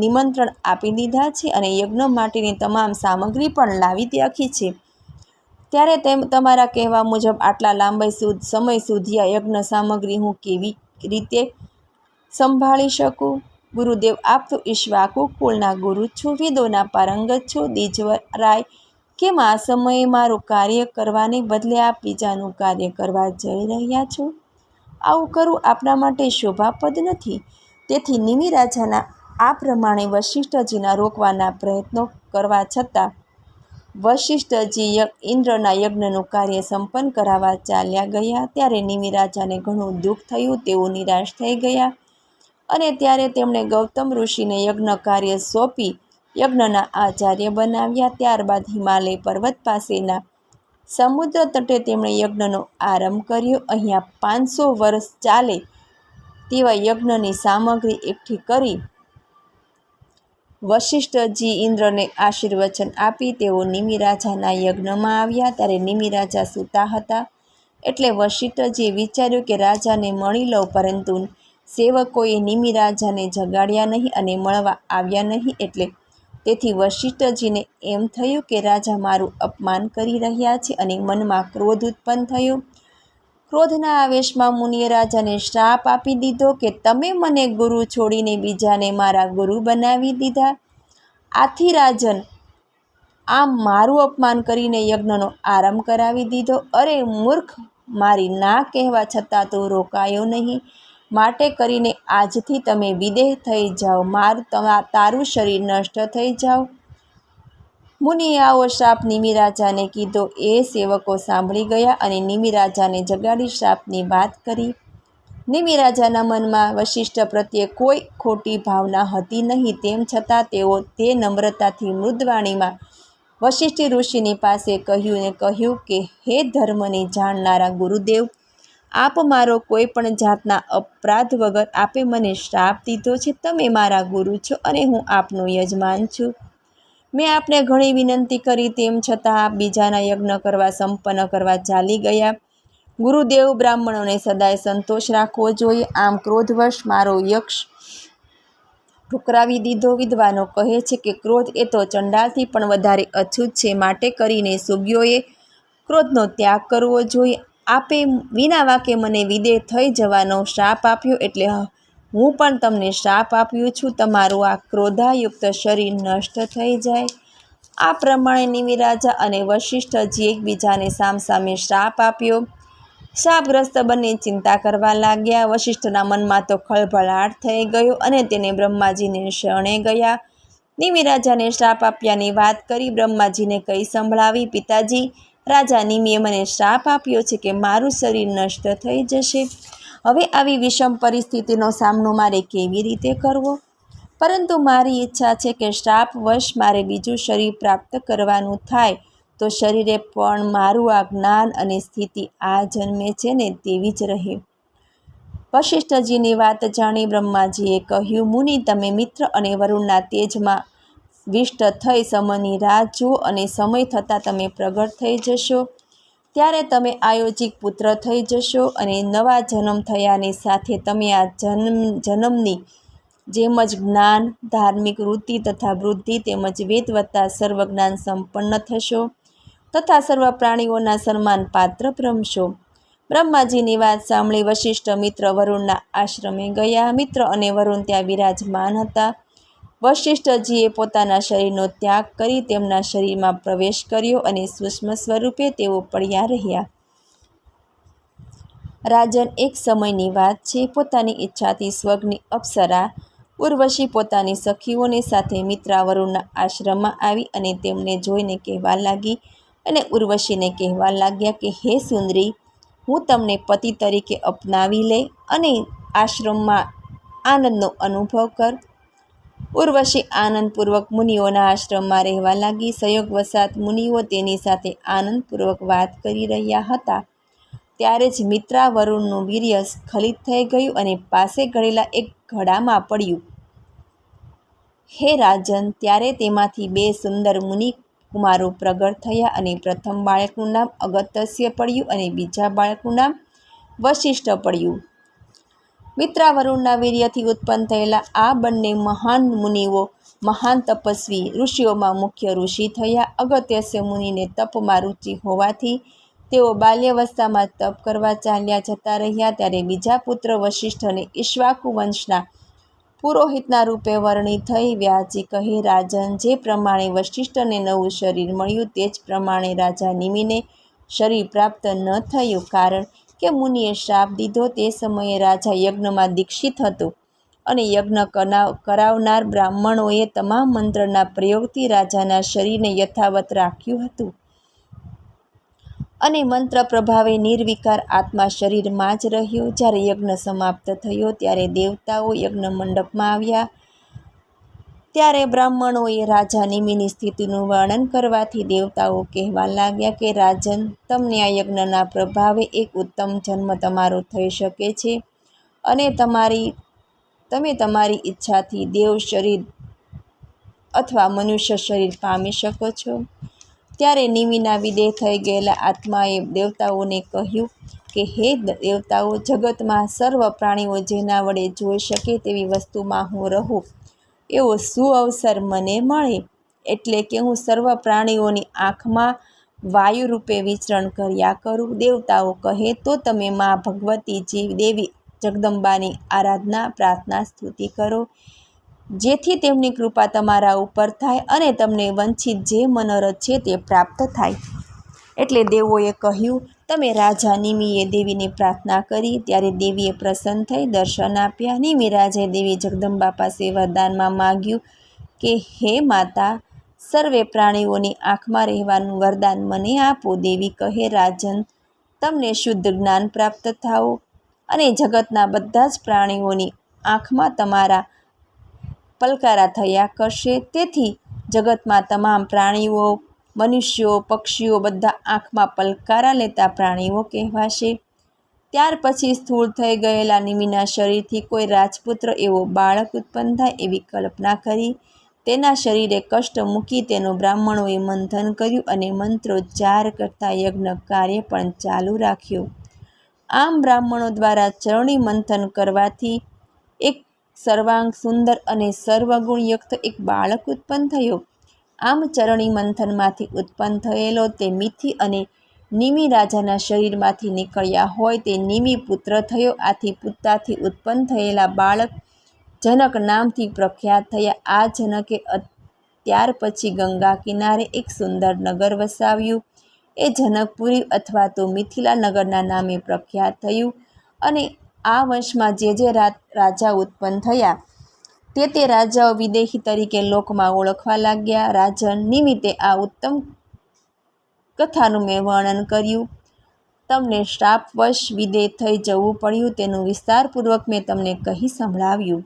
નિમંત્રણ આપી દીધા છે અને યજ્ઞ માટેની તમામ સામગ્રી પણ લાવી રાખી છે. ત્યારે તમારા કહેવા મુજબ આટલા લાંબા સમય સુધી આ યજ્ઞ સામગ્રી હું કેવી રીતે સંભાળી શકું? ગુરુદેવ, આપ તો ઈક્ષ્વાકુ કુળના ગુરુ છો, વેદોના પારંગત છો. દ્વિજરાય, કેમ આ સમયે મારું કાર્ય કરવાને બદલે આપ બીજાનું કાર્ય કરવા જઈ રહ્યા છો? આવું કરવું આપના માટે શોભાપદ નથી. તેથી નિમિ રાજાના આ પ્રમાણે વશિષ્ઠજીના રોકવાના પ્રયત્નો કરવા છતાં વશિષ્ઠજી ઇન્દ્રના યજ્ઞનું કાર્ય સંપન્ન કરાવવા ચાલ્યા ગયા. ત્યારે નિમિ રાજાને ઘણું દુઃખ થયું. તેઓ નિરાશ થઈ ગયા અને ત્યારે તેમણે ગૌતમ ઋષિને યજ્ઞ કાર્ય સોંપી યજ્ઞના આચાર્ય બનાવ્યા. ત્યારબાદ હિમાલય પર્વત પાસેના સમુદ્ર તટે તેમણે યજ્ઞનો આરંભ કર્યો. અહીંયા 500 વર્ષ ચાલે તેવા યજ્ઞની સામગ્રી એકઠી કરી વશિષ્ઠજી ઇન્દ્રને આશીર્વચન આપી તેઓ નિમિ રાજાના યજ્ઞમાં આવ્યા. ત્યારે નિમિ રાજા સૂતા હતા એટલે વશિષ્ઠજીએ વિચાર્યું કે રાજાને મળી લઉં, પરંતુ સેવકોએ નિમિ રાજાને જગાડ્યા નહીં અને મળવા આવ્યા નહીં. તેથી વશિષ્ઠજીને એમ થયું કે રાજા મારું અપમાન કરી રહ્યા છે અને મનમાં ક્રોધ ઉત્પન્ન થયો. ક્રોધના આવેશમાં મુનિએ રાજાને શ્રાપ આપી દીધો કે તમે મને ગુરુ છોડીને બીજાને મારા ગુરુ બનાવી દીધા. આથી રાજન, આમ મારું અપમાન કરીને યજ્ઞનો આરંભ કરાવી દીધો. અરે મૂર્ખ, મારી ના કહેવા છતાં તો રોકાયો નહીં. માટે કરીને આજથી તમે વિદેહ થઈ જાઓ, તારું શરીર નષ્ટ થઈ જાઓ. મુનિએ આવો શ્રાપ નિમિ રાજાને કીધો. એ સેવકો સાંભળી ગયા અને નિમિ રાજાને જગાડી શ્રાપની વાત કરી. નિમિ રાજાના મનમાં વશિષ્ઠ પ્રત્યે કોઈ ખોટી ભાવના હતી નહીં. તેમ છતાં તેઓ તે નમ્રતાથી મૃદવાણીમાં વશિષ્ઠ ઋષિની પાસે કહ્યું કે હે ધર્મને જાણનારા ગુરુદેવ, આપ મારો કોઈ પણ જાતના અપરાધ વગર આપે મને શ્રાપ દીધો છે. તમે મારા ગુરુ છો અને હું આપનો યજમાન છું. મેં આપને ઘણી વિનંતી કરી, તેમ છતાં આપ બીજાના યજ્ઞ સંપન્ન કરવા ચાલી ગયા. ગુરુદેવ, બ્રાહ્મણોને સદાય સંતોષ રાખવો જોઈએ. આમ ક્રોધવશ મારો યક્ષ ઠુકરાવી દીધો. વિદ્વાનો કહે છે કે ક્રોધ એ તો ચંડાલથી પણ વધારે અછૂત છે. માટે કરીને સુજ્ઞોએ ક્રોધનો ત્યાગ કરવો જોઈએ. આપે વિના વાકે મને વિદેહ થઈ જવાનો શ્રાપ આપ્યો, એટલે હું પણ તમને શ્રાપ આપ્યું છું. તમારું આ ક્રોધાયુક્ત શરીર નષ્ટ થઈ જાય. આ પ્રમાણે નિમિ રાજા અને વશિષ્ઠજી એકબીજાને સામસામે શ્રાપ આપ્યો. શાપગ્રસ્ત બંને ચિંતા કરવા લાગ્યા. વશિષ્ઠના મનમાં તો ખળભળાટ થઈ ગયો અને તેને બ્રહ્માજીને શરણે ગયા. નિમિ રાજાને શ્રાપ આપ્યાની વાત કરી બ્રહ્માજીને કઈ સંભળાવી. પિતાજી, રાજા નિમિએ મને શ્રાપ આપ્યો છે કે મારું શરીર નષ્ટ થઈ જશે. હવે આવી વિષમ પરિસ્થિતિનો સામનો મારે કેવી રીતે કરવો? પરંતુ મારી ઈચ્છા છે કે શ્રાપવશ મારે બીજું શરીર પ્રાપ્ત કરવાનું થાય તો શરીરે પણ મારું આ જ્ઞાન અને સ્થિતિ આ જન્મે છે ને તેવી જ રહે. વશિષ્ઠજીની વાત જાણી બ્રહ્માજીએ કહ્યું, મુનિ, તમે મિત્ર અને વરુણના તેજમાં વિષ્ટ થઈ સમયની રાહ જુઓ અને સમય થતાં તમે પ્રગટ થઈ જશો. ત્યારે તમે આયોજિક પુત્ર થઈ જશો અને નવા જન્મ થયાની સાથે તમે આ જન્મની જેમ જ જ્ઞાન, ધાર્મિક વૃત્તિ તથા વૃદ્ધિ તેમજ વેદ વત્તા સર્વજ્ઞાન સંપન્ન થશો તથા સર્વ પ્રાણીઓના સન્માન પાત્ર ભ્રમશો. બ્રહ્માજીની વાત સાંભળી વશિષ્ઠ મિત્ર વરુણના આશ્રમે ગયા. મિત્ર અને વરુણ ત્યાં વિરાજમાન હતા. વશિષ્ઠજીએ પોતાના શરીરનો ત્યાગ કરી તેમના શરીરમાં પ્રવેશ કર્યો અને સૂક્ષ્મ સ્વરૂપે તેઓ પડ્યા રહ્યા. રાજન, એક સમયની વાત છે. પોતાની ઈચ્છાથી સ્વર્ગની અપ્સરા ઉર્વશી પોતાની સખીઓને સાથે મિત્રા વરુણના આશ્રમમાં આવી અને તેમને જોઈને કહેવા લાગી અને ઉર્વશીને કહેવા લાગ્યા કે હે સુંદરી, હું તમને પતિ તરીકે અપનાવી લે અને આશ્રમમાં આનંદનો અનુભવ કર. ઉર્વશી આનંદપૂર્વક મુનિઓના આશ્રમમાં રહેવા લાગી. સંયોગવશાત મુનિઓ તેની સાથે આનંદપૂર્વક વાત કરી રહ્યા હતા. ત્યારે જ મિત્રા વરુણનું વીર્ય સ્ખલિત થઈ ગયું અને પાસે ઘડેલા એક ઘડામાં પડ્યું. હે રાજન, ત્યારે તેમાંથી 2 સુંદર મુનિ કુમારો પ્રગટ થયા અને પ્રથમ બાળકનું નામ અગત્યસ્ય પડ્યું અને બીજા બાળકનું નામ વશિષ્ઠ પડ્યું. મિત્રાવરુણના વીર્યથી ઉત્પન્ન થયેલા આ બંને મહાન મુનિઓ મહાન તપસ્વી ઋષિઓમાં મુખ્ય ઋષિ થયા. અગત્યસ્ય મુનિને તપમાં રુચિ હોવાથી તેઓ બાલ્યાવસ્થામાં તપ કરવા ચાલ્યા જતા રહ્યા. ત્યારે બીજા પુત્ર વશિષ્ઠને ઈક્ષ્વાકુ વંશના પુરોહિતના રૂપે વરણી થઈ. વ્યાસજી કહે, રાજન, જે પ્રમાણે વશિષ્ઠને નવું શરીર મળ્યું તે જ પ્રમાણે રાજા નિમિને શરીર પ્રાપ્ત ન થયું, કારણ કે મુનિએ શ્રાપ દીધો. તે સમયે રાજા યજ્ઞમાં દીક્ષિત હતો અને યજ્ઞ કરાવનાર બ્રાહ્મણોએ તમામ મંત્રના પ્રયોગથી રાજાના શરીરને યથાવત રાખ્યું હતું અને મંત્ર પ્રભાવે નિર્વિકાર આત્મા શરીરમાં જ રહ્યો. જ્યારે યજ્ઞ સમાપ્ત થયો ત્યારે દેવતાઓ યજ્ઞ મંડપમાં આવ્યા. ત્યારે બ્રાહ્મણોએ રાજા નિમિની સ્થિતિનું વર્ણન કરવાથી દેવતાઓ કહેવા લાગ્યા કે રાજન, તમને આ યજ્ઞના પ્રભાવે એક ઉત્તમ જન્મ તમારો થઈ શકે છે અને તમે તમારી ઈચ્છાથી દેવ શરીર અથવા મનુષ્ય શરીર પામી શકો છો. ત્યારે નિમિના વિદેહ થઈ ગયેલા આત્માએ દેવતાઓને કહ્યું કે હે દેવતાઓ, જગતમાં સર્વ પ્રાણીઓ જેના વડે જોઈ શકે તેવી વસ્તુમાં હું રહું એવો સુઅવસર મને મળે, એટલે કે હું સર્વ પ્રાણીઓની આંખમાં વાયુ રૂપે વિચરણ કર્યા કરું. દેવતાઓ કહે, તો તમે મા ભગવતી દેવી જગદંબાની આરાધના, પ્રાર્થના, સ્તુતિ કરો, જેથી તેમની કૃપા તમારા ઉપર થાય અને તમને વંચિત જે મનોરથ છે તે પ્રાપ્ત થાય. એટલે દેવોએ કહ્યું, તમે રાજા નિમિએ દેવીની પ્રાર્થના કરી. ત્યારે દેવીએ પ્રસન્ન થઈ દર્શન આપ્યા. નિમિ રાજાએ દેવી જગદંબા પાસે વરદાનમાં માગ્યું કે હે માતા, સર્વે પ્રાણીઓની આંખમાં રહેવાનું વરદાન મને આપો. દેવી કહે, રાજન, તમને શુદ્ધ જ્ઞાન પ્રાપ્ત થાઓ અને જગતના બધા જ પ્રાણીઓની આંખમાં તમારા પલકારા થયા કરશે. તેથી જગતમાં તમામ પ્રાણીઓ, મનુષ્યો, પક્ષીઓ બધા આંખમાં પલકારા લેતા પ્રાણીઓ કહેવાશે. ત્યાર પછી સ્થૂળ થઈ ગયેલા નિમિના શરીરથી કોઈ રાજપુત્ર એવો બાળક ઉત્પન્ન થાય એવી કલ્પના કરી. તેના શરીરે કષ્ટ મૂકી તેનું બ્રાહ્મણોએ મંથન કર્યું અને મંત્રોચ્ચાર કરતા યજ્ઞ કાર્ય પણ ચાલુ રાખ્યું. આમ બ્રાહ્મણો દ્વારા ચરણી મંથન કરવાથી એક સર્વાંગ સુંદર અને સર્વગુણયુક્ત એક બાળક ઉત્પન્ન થયો. આમ ચરણી મંથનમાંથી ઉત્પન્ન થયેલો તે મિથિ અને નિમિ રાજાના શરીરમાંથી નીકળ્યા હોય તે નિમિ પુત્ર થયો. આથી પુત્રથી ઉત્પન્ન થયેલા બાળક જનક નામથી પ્રખ્યાત થયા. આ જનકે ત્યાર પછી ગંગા કિનારે એક સુંદર નગર વસાવ્યું. એ જનકપુરી અથવા તો મિથિલા નગરના નામે પ્રખ્યાત થયું. અને આ વંશમાં જે રાજા ઉત્પન્ન થયા તે રાજાઓ વિદેહી તરીકે લોકમાં ઓળખવા લાગ્યા. રાજન નિમિત્તે આ ઉત્તમ કથાનું મેં વર્ણન કર્યું. તમને શ્રાપવશ વિદેહ થઈ જવું પડ્યું તેનું વિસ્તારપૂર્વક મેં તમને કહી સંભળાવ્યું.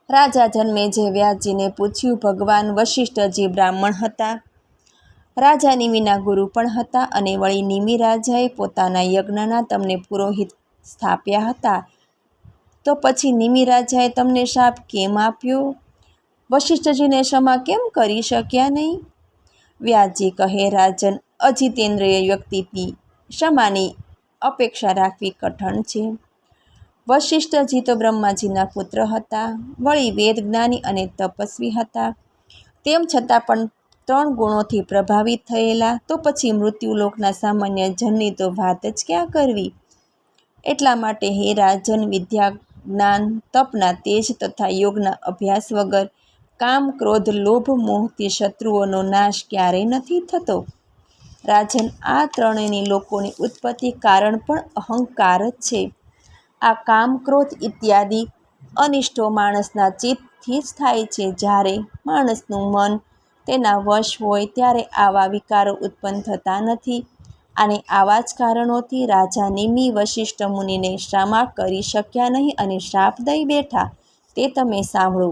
રાજા જન્મેજય વ્યાસજીને પૂછ્યું, ભગવાન વશિષ્ઠજી બ્રાહ્મણ હતા, રાજા નિમિના ગુરુ પણ હતા અને વળી નિમિ રાજાએ પોતાના યજ્ઞના તમને પુરોહિત સ્થાપ્યા હતા, તો પછી નિમિ રાજાએ તમને શાપ કેમ આપ્યો? વશિષ્ઠજીને ક્ષમા કેમ કરી શક્યા નહીં? વ્યાસજી કહે, રાજન, અજિતેન્દ્રિય વ્યક્તિથી ક્ષમાની અપેક્ષા રાખવી કઠણ છે. વશિષ્ઠજી તો બ્રહ્માજીના પુત્ર હતા, વળી વેદ જ્ઞાની અને તપસ્વી હતા. તેમ છતાં પણ 3 ગુણોથી પ્રભાવિત થયેલા, તો પછી મૃત્યુલોકના સામાન્ય જનની તો વાત જ ક્યાં કરવી? એટલા માટે હે રાજન, વિદ્યા, જ્ઞાન, તપના તેજ તથા યોગના અભ્યાસ વગર કામ, ક્રોધ, લોભ, મોહથી શત્રુઓનો નાશ ક્યારેય નથી થતો. રાજન, આ ત્રણેયની લોકોની ઉત્પત્તિ કારણ પણ અહંકાર જ છે. આ કામ, ક્રોધ ઇત્યાદિ અનિષ્ટો માણસના ચિત્તથી જ થાય છે. જ્યારે માણસનું મન તેના વશ હોય ત્યારે આવા વિકારો ઉત્પન્ન થતા નથી. અને આવા જ કારણોથી રાજા નિમિ વશિષ્ઠ મુનિને ક્ષમા કરી શક્યા નહીં અને શ્રાપ દઈ બેઠા. તે તમે સાંભળો.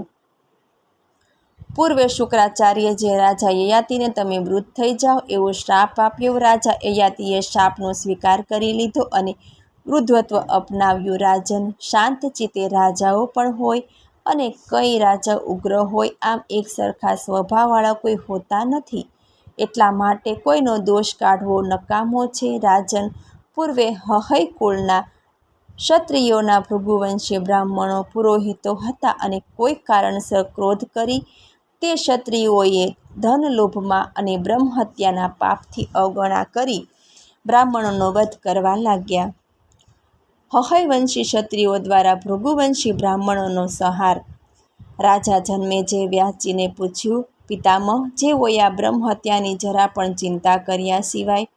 પૂર્વે શુક્રાચાર્ય જે રાજા યયાતિને તમે વૃદ્ધ થઈ જાઓ એવો શ્રાપ આપ્યો. રાજા યયાતિએ શાપનો સ્વીકાર કરી લીધો અને વૃદ્ધત્વ અપનાવ્યું. રાજન, શાંત ચિત્તે રાજાઓ પણ હોય અને કઈ રાજા ઉગ્ર હોય, આમ એક સરખા સ્વભાવવાળા કોઈ હોતા નથી. એટલા માટે કોઈનો દોષ કાઢવો નકામો છે. રાજન, પૂર્વે હહય કુળના ક્ષત્રિયોના ભૃગુવંશી બ્રાહ્મણો પુરોહિતો હતા અને કોઈ કારણસર ક્રોધ કરી તે ક્ષત્રિયોએ ધનલોભમાં અને બ્રહ્મહત્યાના પાપથી અવગણા કરી બ્રાહ્મણોનો વધ કરવા લાગ્યા. હહયવંશી ક્ષત્રિયો દ્વારા ભૃગુવંશી બ્રાહ્મણોનો સંહાર. રાજા જન્મેજય વ્યાસજીને પૂછ્યું, પિતામહ, જેઓએ આ બ્રહ્મહત્યાની જરા પણ ચિંતા કર્યા સિવાય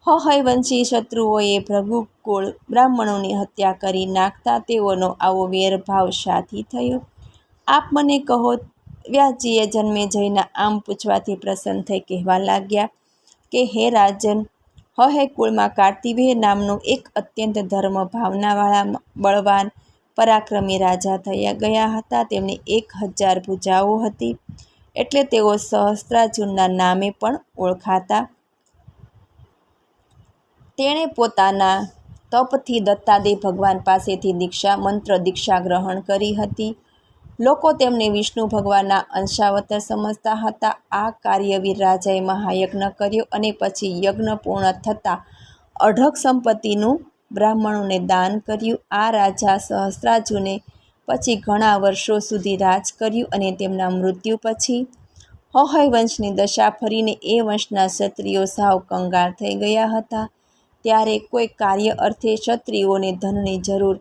હહયવંશી શત્રુઓએ ભૃગુકુળ બ્રાહ્મણોની હત્યા કરી નાખતા તેઓનો આવો વેરભાવ શાથી થયો? આપ મને કહો. વ્યાસજીએ જન્મેજયના આમ પૂછવાથી પ્રસન્ન થઈ કહેવા લાગ્યા કે હે રાજન, હહયકુળમાં કાર્તિવેય નામનો એક અત્યંત ધર્મ ભાવનાવાળા બળવાન પરાક્રમી રાજા થયા ગયા હતા. તેમને 1000 ભુજાઓ હતી, એટલે તેઓ સહસ્ત્રાર્જુનના નામે પણ ઓળખાતા. તેણે પોતાના તપથી દત્તાદેવ ભગવાન પાસેથી મંત્ર દીક્ષા ગ્રહણ કરી હતી. લોકો તેમને વિષ્ણુ ભગવાનના અંશાવતાર સમજતા હતા. આ કાર્યવીર રાજાએ મહાયજ્ઞ કર્યો અને પછી યજ્ઞ પૂર્ણ થતાં અઢળક સંપત્તિનું બ્રાહ્મણોને દાન કર્યું. આ રાજા સહસ્ત્રાર્જુને પછી ઘણા વર્ષો સુધી રાજ કર્યું અને તેમના મૃત્યુ પછી હહયવંશની દશા ફરીને એ વંશના ક્ષત્રિયો સાવ કંગાળ થઈ ગયા હતા. ત્યારે કોઈ કાર્ય અર્થે ક્ષત્રિયોને ધનની જરૂર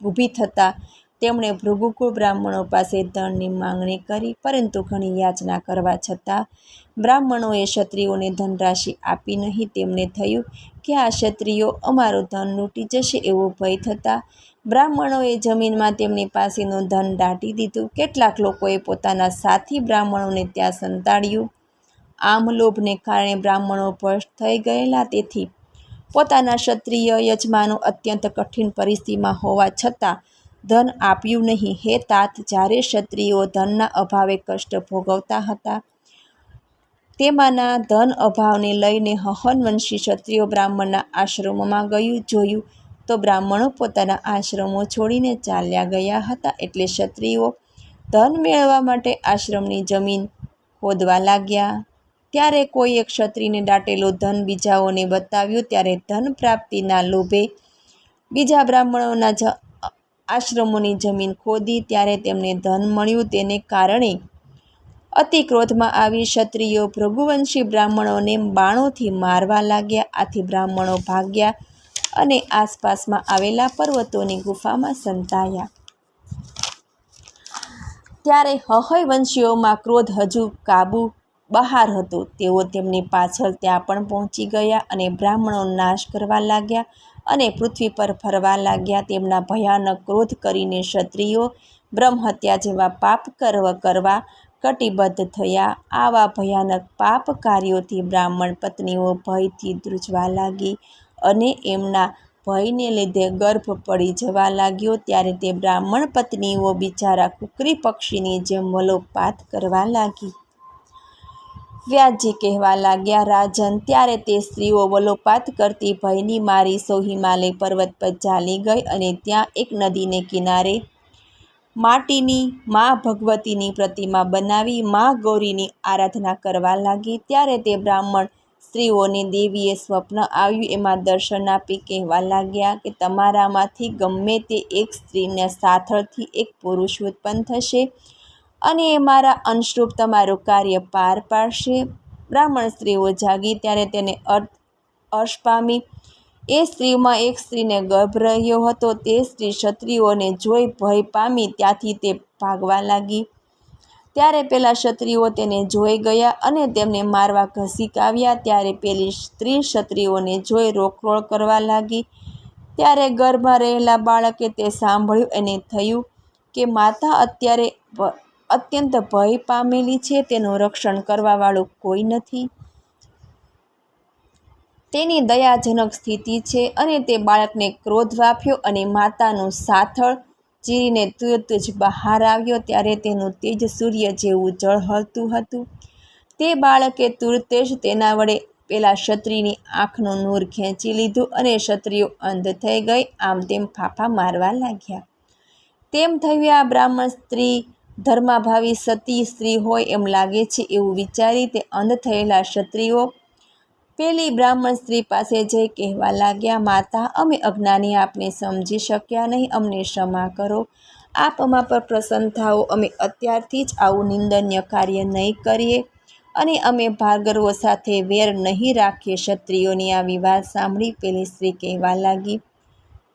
ઊભી થતાં તેમણે ભૃગુકુળ બ્રાહ્મણો પાસે ધનની માંગણી કરી, પરંતુ ઘણી યાચના કરવા છતાં બ્રાહ્મણોએ ક્ષત્રિયોને ધનરાશિ આપી નહીં. તેમને થયું કે આ ક્ષત્રિયો અમારું ધન લૂંટી જશે એવો ભય થતાં બ્રાહ્મણોએ જમીનમાં તેમની પાસેનું ધન દાટી દીધું. કેટલાક લોકોએ પોતાના સાથી બ્રાહ્મણોને ત્યાં સંતાડ્યું. આમ લોભને કારણે બ્રાહ્મણો ભ્રષ્ટ થઈ ગયેલા. તેથી પોતાના ક્ષત્રિય યજમાનો અત્યંત કઠિન પરિસ્થિતિમાં હોવા છતાં ધન આપ્યું નહીં. હે તાત, જ્યારે ક્ષત્રિયો ધનના અભાવે કષ્ટ ભોગવતા હતા, તેમાંના ધન અભાવને લઈને હહયવંશી ક્ષત્રિયો બ્રાહ્મણના આશ્રમોમાં જોયું તો બ્રાહ્મણો પોતાના આશ્રમો છોડીને ચાલ્યા ગયા હતા. એટલે ક્ષત્રિયો ધન મેળવવા માટે આશ્રમની જમીન ખોદવા લાગ્યા. ત્યારે કોઈ એક ક્ષત્રિયને દાટેલું ધન બીજાઓને બતાવ્યું. ત્યારે ધન પ્રાપ્તિના લોભે બીજા બ્રાહ્મણોના આશ્રમોની જમીન ખોદી. ત્યારે તેમને ધન મળ્યું. તેને કારણે અતિ ક્રોધમાં આવી ક્ષત્રિયો ભૃગુવંશી બ્રાહ્મણોને બાણોથી મારવા લાગ્યા. આથી બ્રાહ્મણો ભાગ્યા અને આસપાસમાં આવેલા પર્વતોની ગુફામાં સંતાયા. ત્યારે હહયવંશીઓમાં ક્રોધ હજુ કાબુ બહાર હતો. તેઓ તેમની પાછળ ત્યાં પણ પહોંચી ગયા અને બ્રાહ્મણોનો નાશ કરવા લાગ્યા અને પૃથ્વી પર ફરવા લાગ્યા. તેમના ભયાનક ક્રોધ કરીને ક્ષત્રિયો બ્રહ્મહત્યા જેવા પાપ કરવા કટિબદ્ધ થયા. આવા ભયાનક પાપ કાર્યોથી બ્રાહ્મણ પત્નીઓ ભયથી ધ્રુજવા લાગી અને એમના ભયને લીધે ગર્ભ પડી જવા લાગ્યો. ત્યારે તે બ્રાહ્મણ પત્નીઓ બિચારા કુકરી પક્ષીની જેમ વલોપાત કરવા લાગી. વ્યાસજી કહેવા લાગ્યા, રાજન, ત્યારે તે સ્ત્રીઓ વલોપાત કરતી ભયની મારી સૌ હિમાલય પર્વત પર ચાલી ગઈ અને ત્યાં એક નદીને કિનારે માટીની મા ભગવતીની પ્રતિમા બનાવી મા ગૌરીની આરાધના કરવા લાગી. ત્યારે તે બ્રાહ્મણ સ્ત્રીઓને દેવીએ સ્વપ્ન આવ્યું. એમાં દર્શન આપી કહેવા લાગ્યા કે તમારામાંથી ગમે તે એક સ્ત્રીના સાથળથી એક પુરુષ ઉત્પન્ન થશે અને એ મારા અંશરૂપ તમારું કાર્ય પાર પાડશે. બ્રાહ્મણ સ્ત્રીઓ જાગી ત્યારે તેને હર્ષ પામી. એ સ્ત્રીમાં એક સ્ત્રીને ગર્ભ રહ્યો હતો. તે સ્ત્રી ક્ષત્રિયોને જોઈ ભય પામી ત્યાંથી તે ભાગવા લાગી. ત્યારે પેલા ક્ષત્રિયો તેને જોઈ ગયા અને તેમને મારવા ઘસી આવ્યા. ત્યારે પેલી સ્ત્રી ક્ષત્રિયોને જોઈ રોકટોક કરવા લાગી. ત્યારે ગર્ભમાં રહેલા બાળકે તે સાંભળ્યું. એને થયું કે માતા અત્યારે અત્યંત ભય પામેલી છે, તેનું રક્ષણ કરવાવાળું કોઈ નથી. તેની દયાજનક સ્થિતિ છે. અને તે બાળકને ક્રોધ વ્યાપ્યો અને માતાનું સાથળ ચીરીને તુરત જ બહાર આવ્યો. ત્યારે તેનું તેજ સૂર્ય જેવું ઝળહળતું હતું. તે બાળકે તુરત જ તેના વડે પેલા ક્ષત્રિયની આંખનું નૂર ખેંચી લીધું અને ક્ષત્રિયો અંધ થઈ ગઈ આમ તેમ ફાંફા મારવા લાગ્યા. તેમ થયું આ બ્રાહ્મણ સ્ત્રી ધર્માભાવી સતી સ્ત્રી હોય એમ લાગે છે એવું વિચારી તે અંધ થયેલા ક્ષત્રિયો પેલી બ્રાહ્મણ સ્ત્રી પાસે જઈ કહેવા લાગ્યા, માતા, અમે અજ્ઞાની આપને સમજી શક્યા નહીં, અમને ક્ષમા કરો, આપ અમા પર પ્રસન્ન થાઓ, અમે અત્યારથી જ આવું નિંદનીય કાર્ય નહીં કરીએ અને અમે ભાર્ગવો સાથે વેર નહીં રાખીએ. ક્ષત્રિયોની આવી વાત સાંભળી પેલી સ્ત્રી કહેવા લાગી,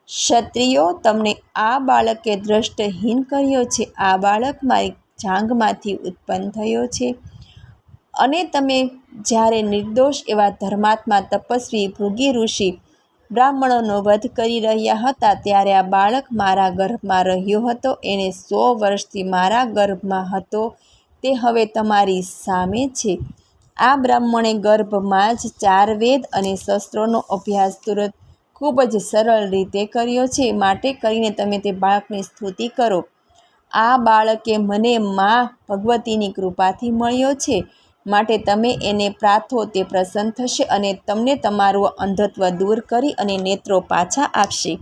ક્ષત્રિયો, તમને આ બાળકે દ્રષ્ટહીન કર્યો છે. આ બાળક મારી જાંઘમાંથી ઉત્પન્ન થયો છે અને તમે જ્યારે નિર્દોષ એવા ધર્માત્મા તપસ્વી ભૃગી ઋષિ બ્રાહ્મણોનો વધ કરી રહ્યા હતા ત્યારે આ બાળક મારા ગર્ભમાં રહ્યો હતો. એણે 100 વર્ષથી મારા ગર્ભમાં હતો. તે હવે તમારી સામે છે. આ બ્રાહ્મણે ગર્ભમાં જ 4 વેદ અને શસ્ત્રોનો અભ્યાસ તુરંત ખૂબ જ સરળ રીતે કર્યો છે. માટે કરીને તમે તે બાળકની સ્તુતિ કરો. આ બાળકે મને મા ભગવતીની કૃપાથી મળ્યો છે. માટે તમે એને પ્રાર્થો, તે પ્રસન્ન થશે અને તમને તમારું અંધત્વ દૂર કરી અને નેત્રો પાછા આપશે.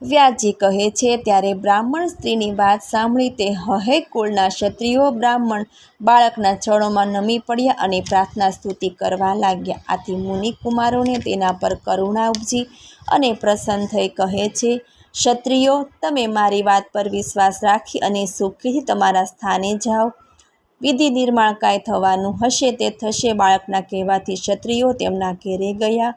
વ્યાસજી કહે છે, ત્યારે બ્રાહ્મણ સ્ત્રીની વાત સાંભળી તે હહૈ કુળના ક્ષત્રિયો બ્રાહ્મણ બાળકના ચરણોમાં નમી પડ્યા અને પ્રાર્થના સ્તુતિ કરવા લાગ્યા. આથી મુનિ કુમારોને તેના પર કરુણા ઉપજી અને પ્રસન્ન થઈ કહે છે, ક્ષત્રિયો, તમે મારી વાત પર વિશ્વાસ રાખી અને સુખીથી તમારા સ્થાને જાઓ. વિધિ નિર્માણ કાંઈ થવાનું હશે તે થશે. બાળકના કહેવાથી ક્ષત્રિયો તેમના ઘેરે ગયા.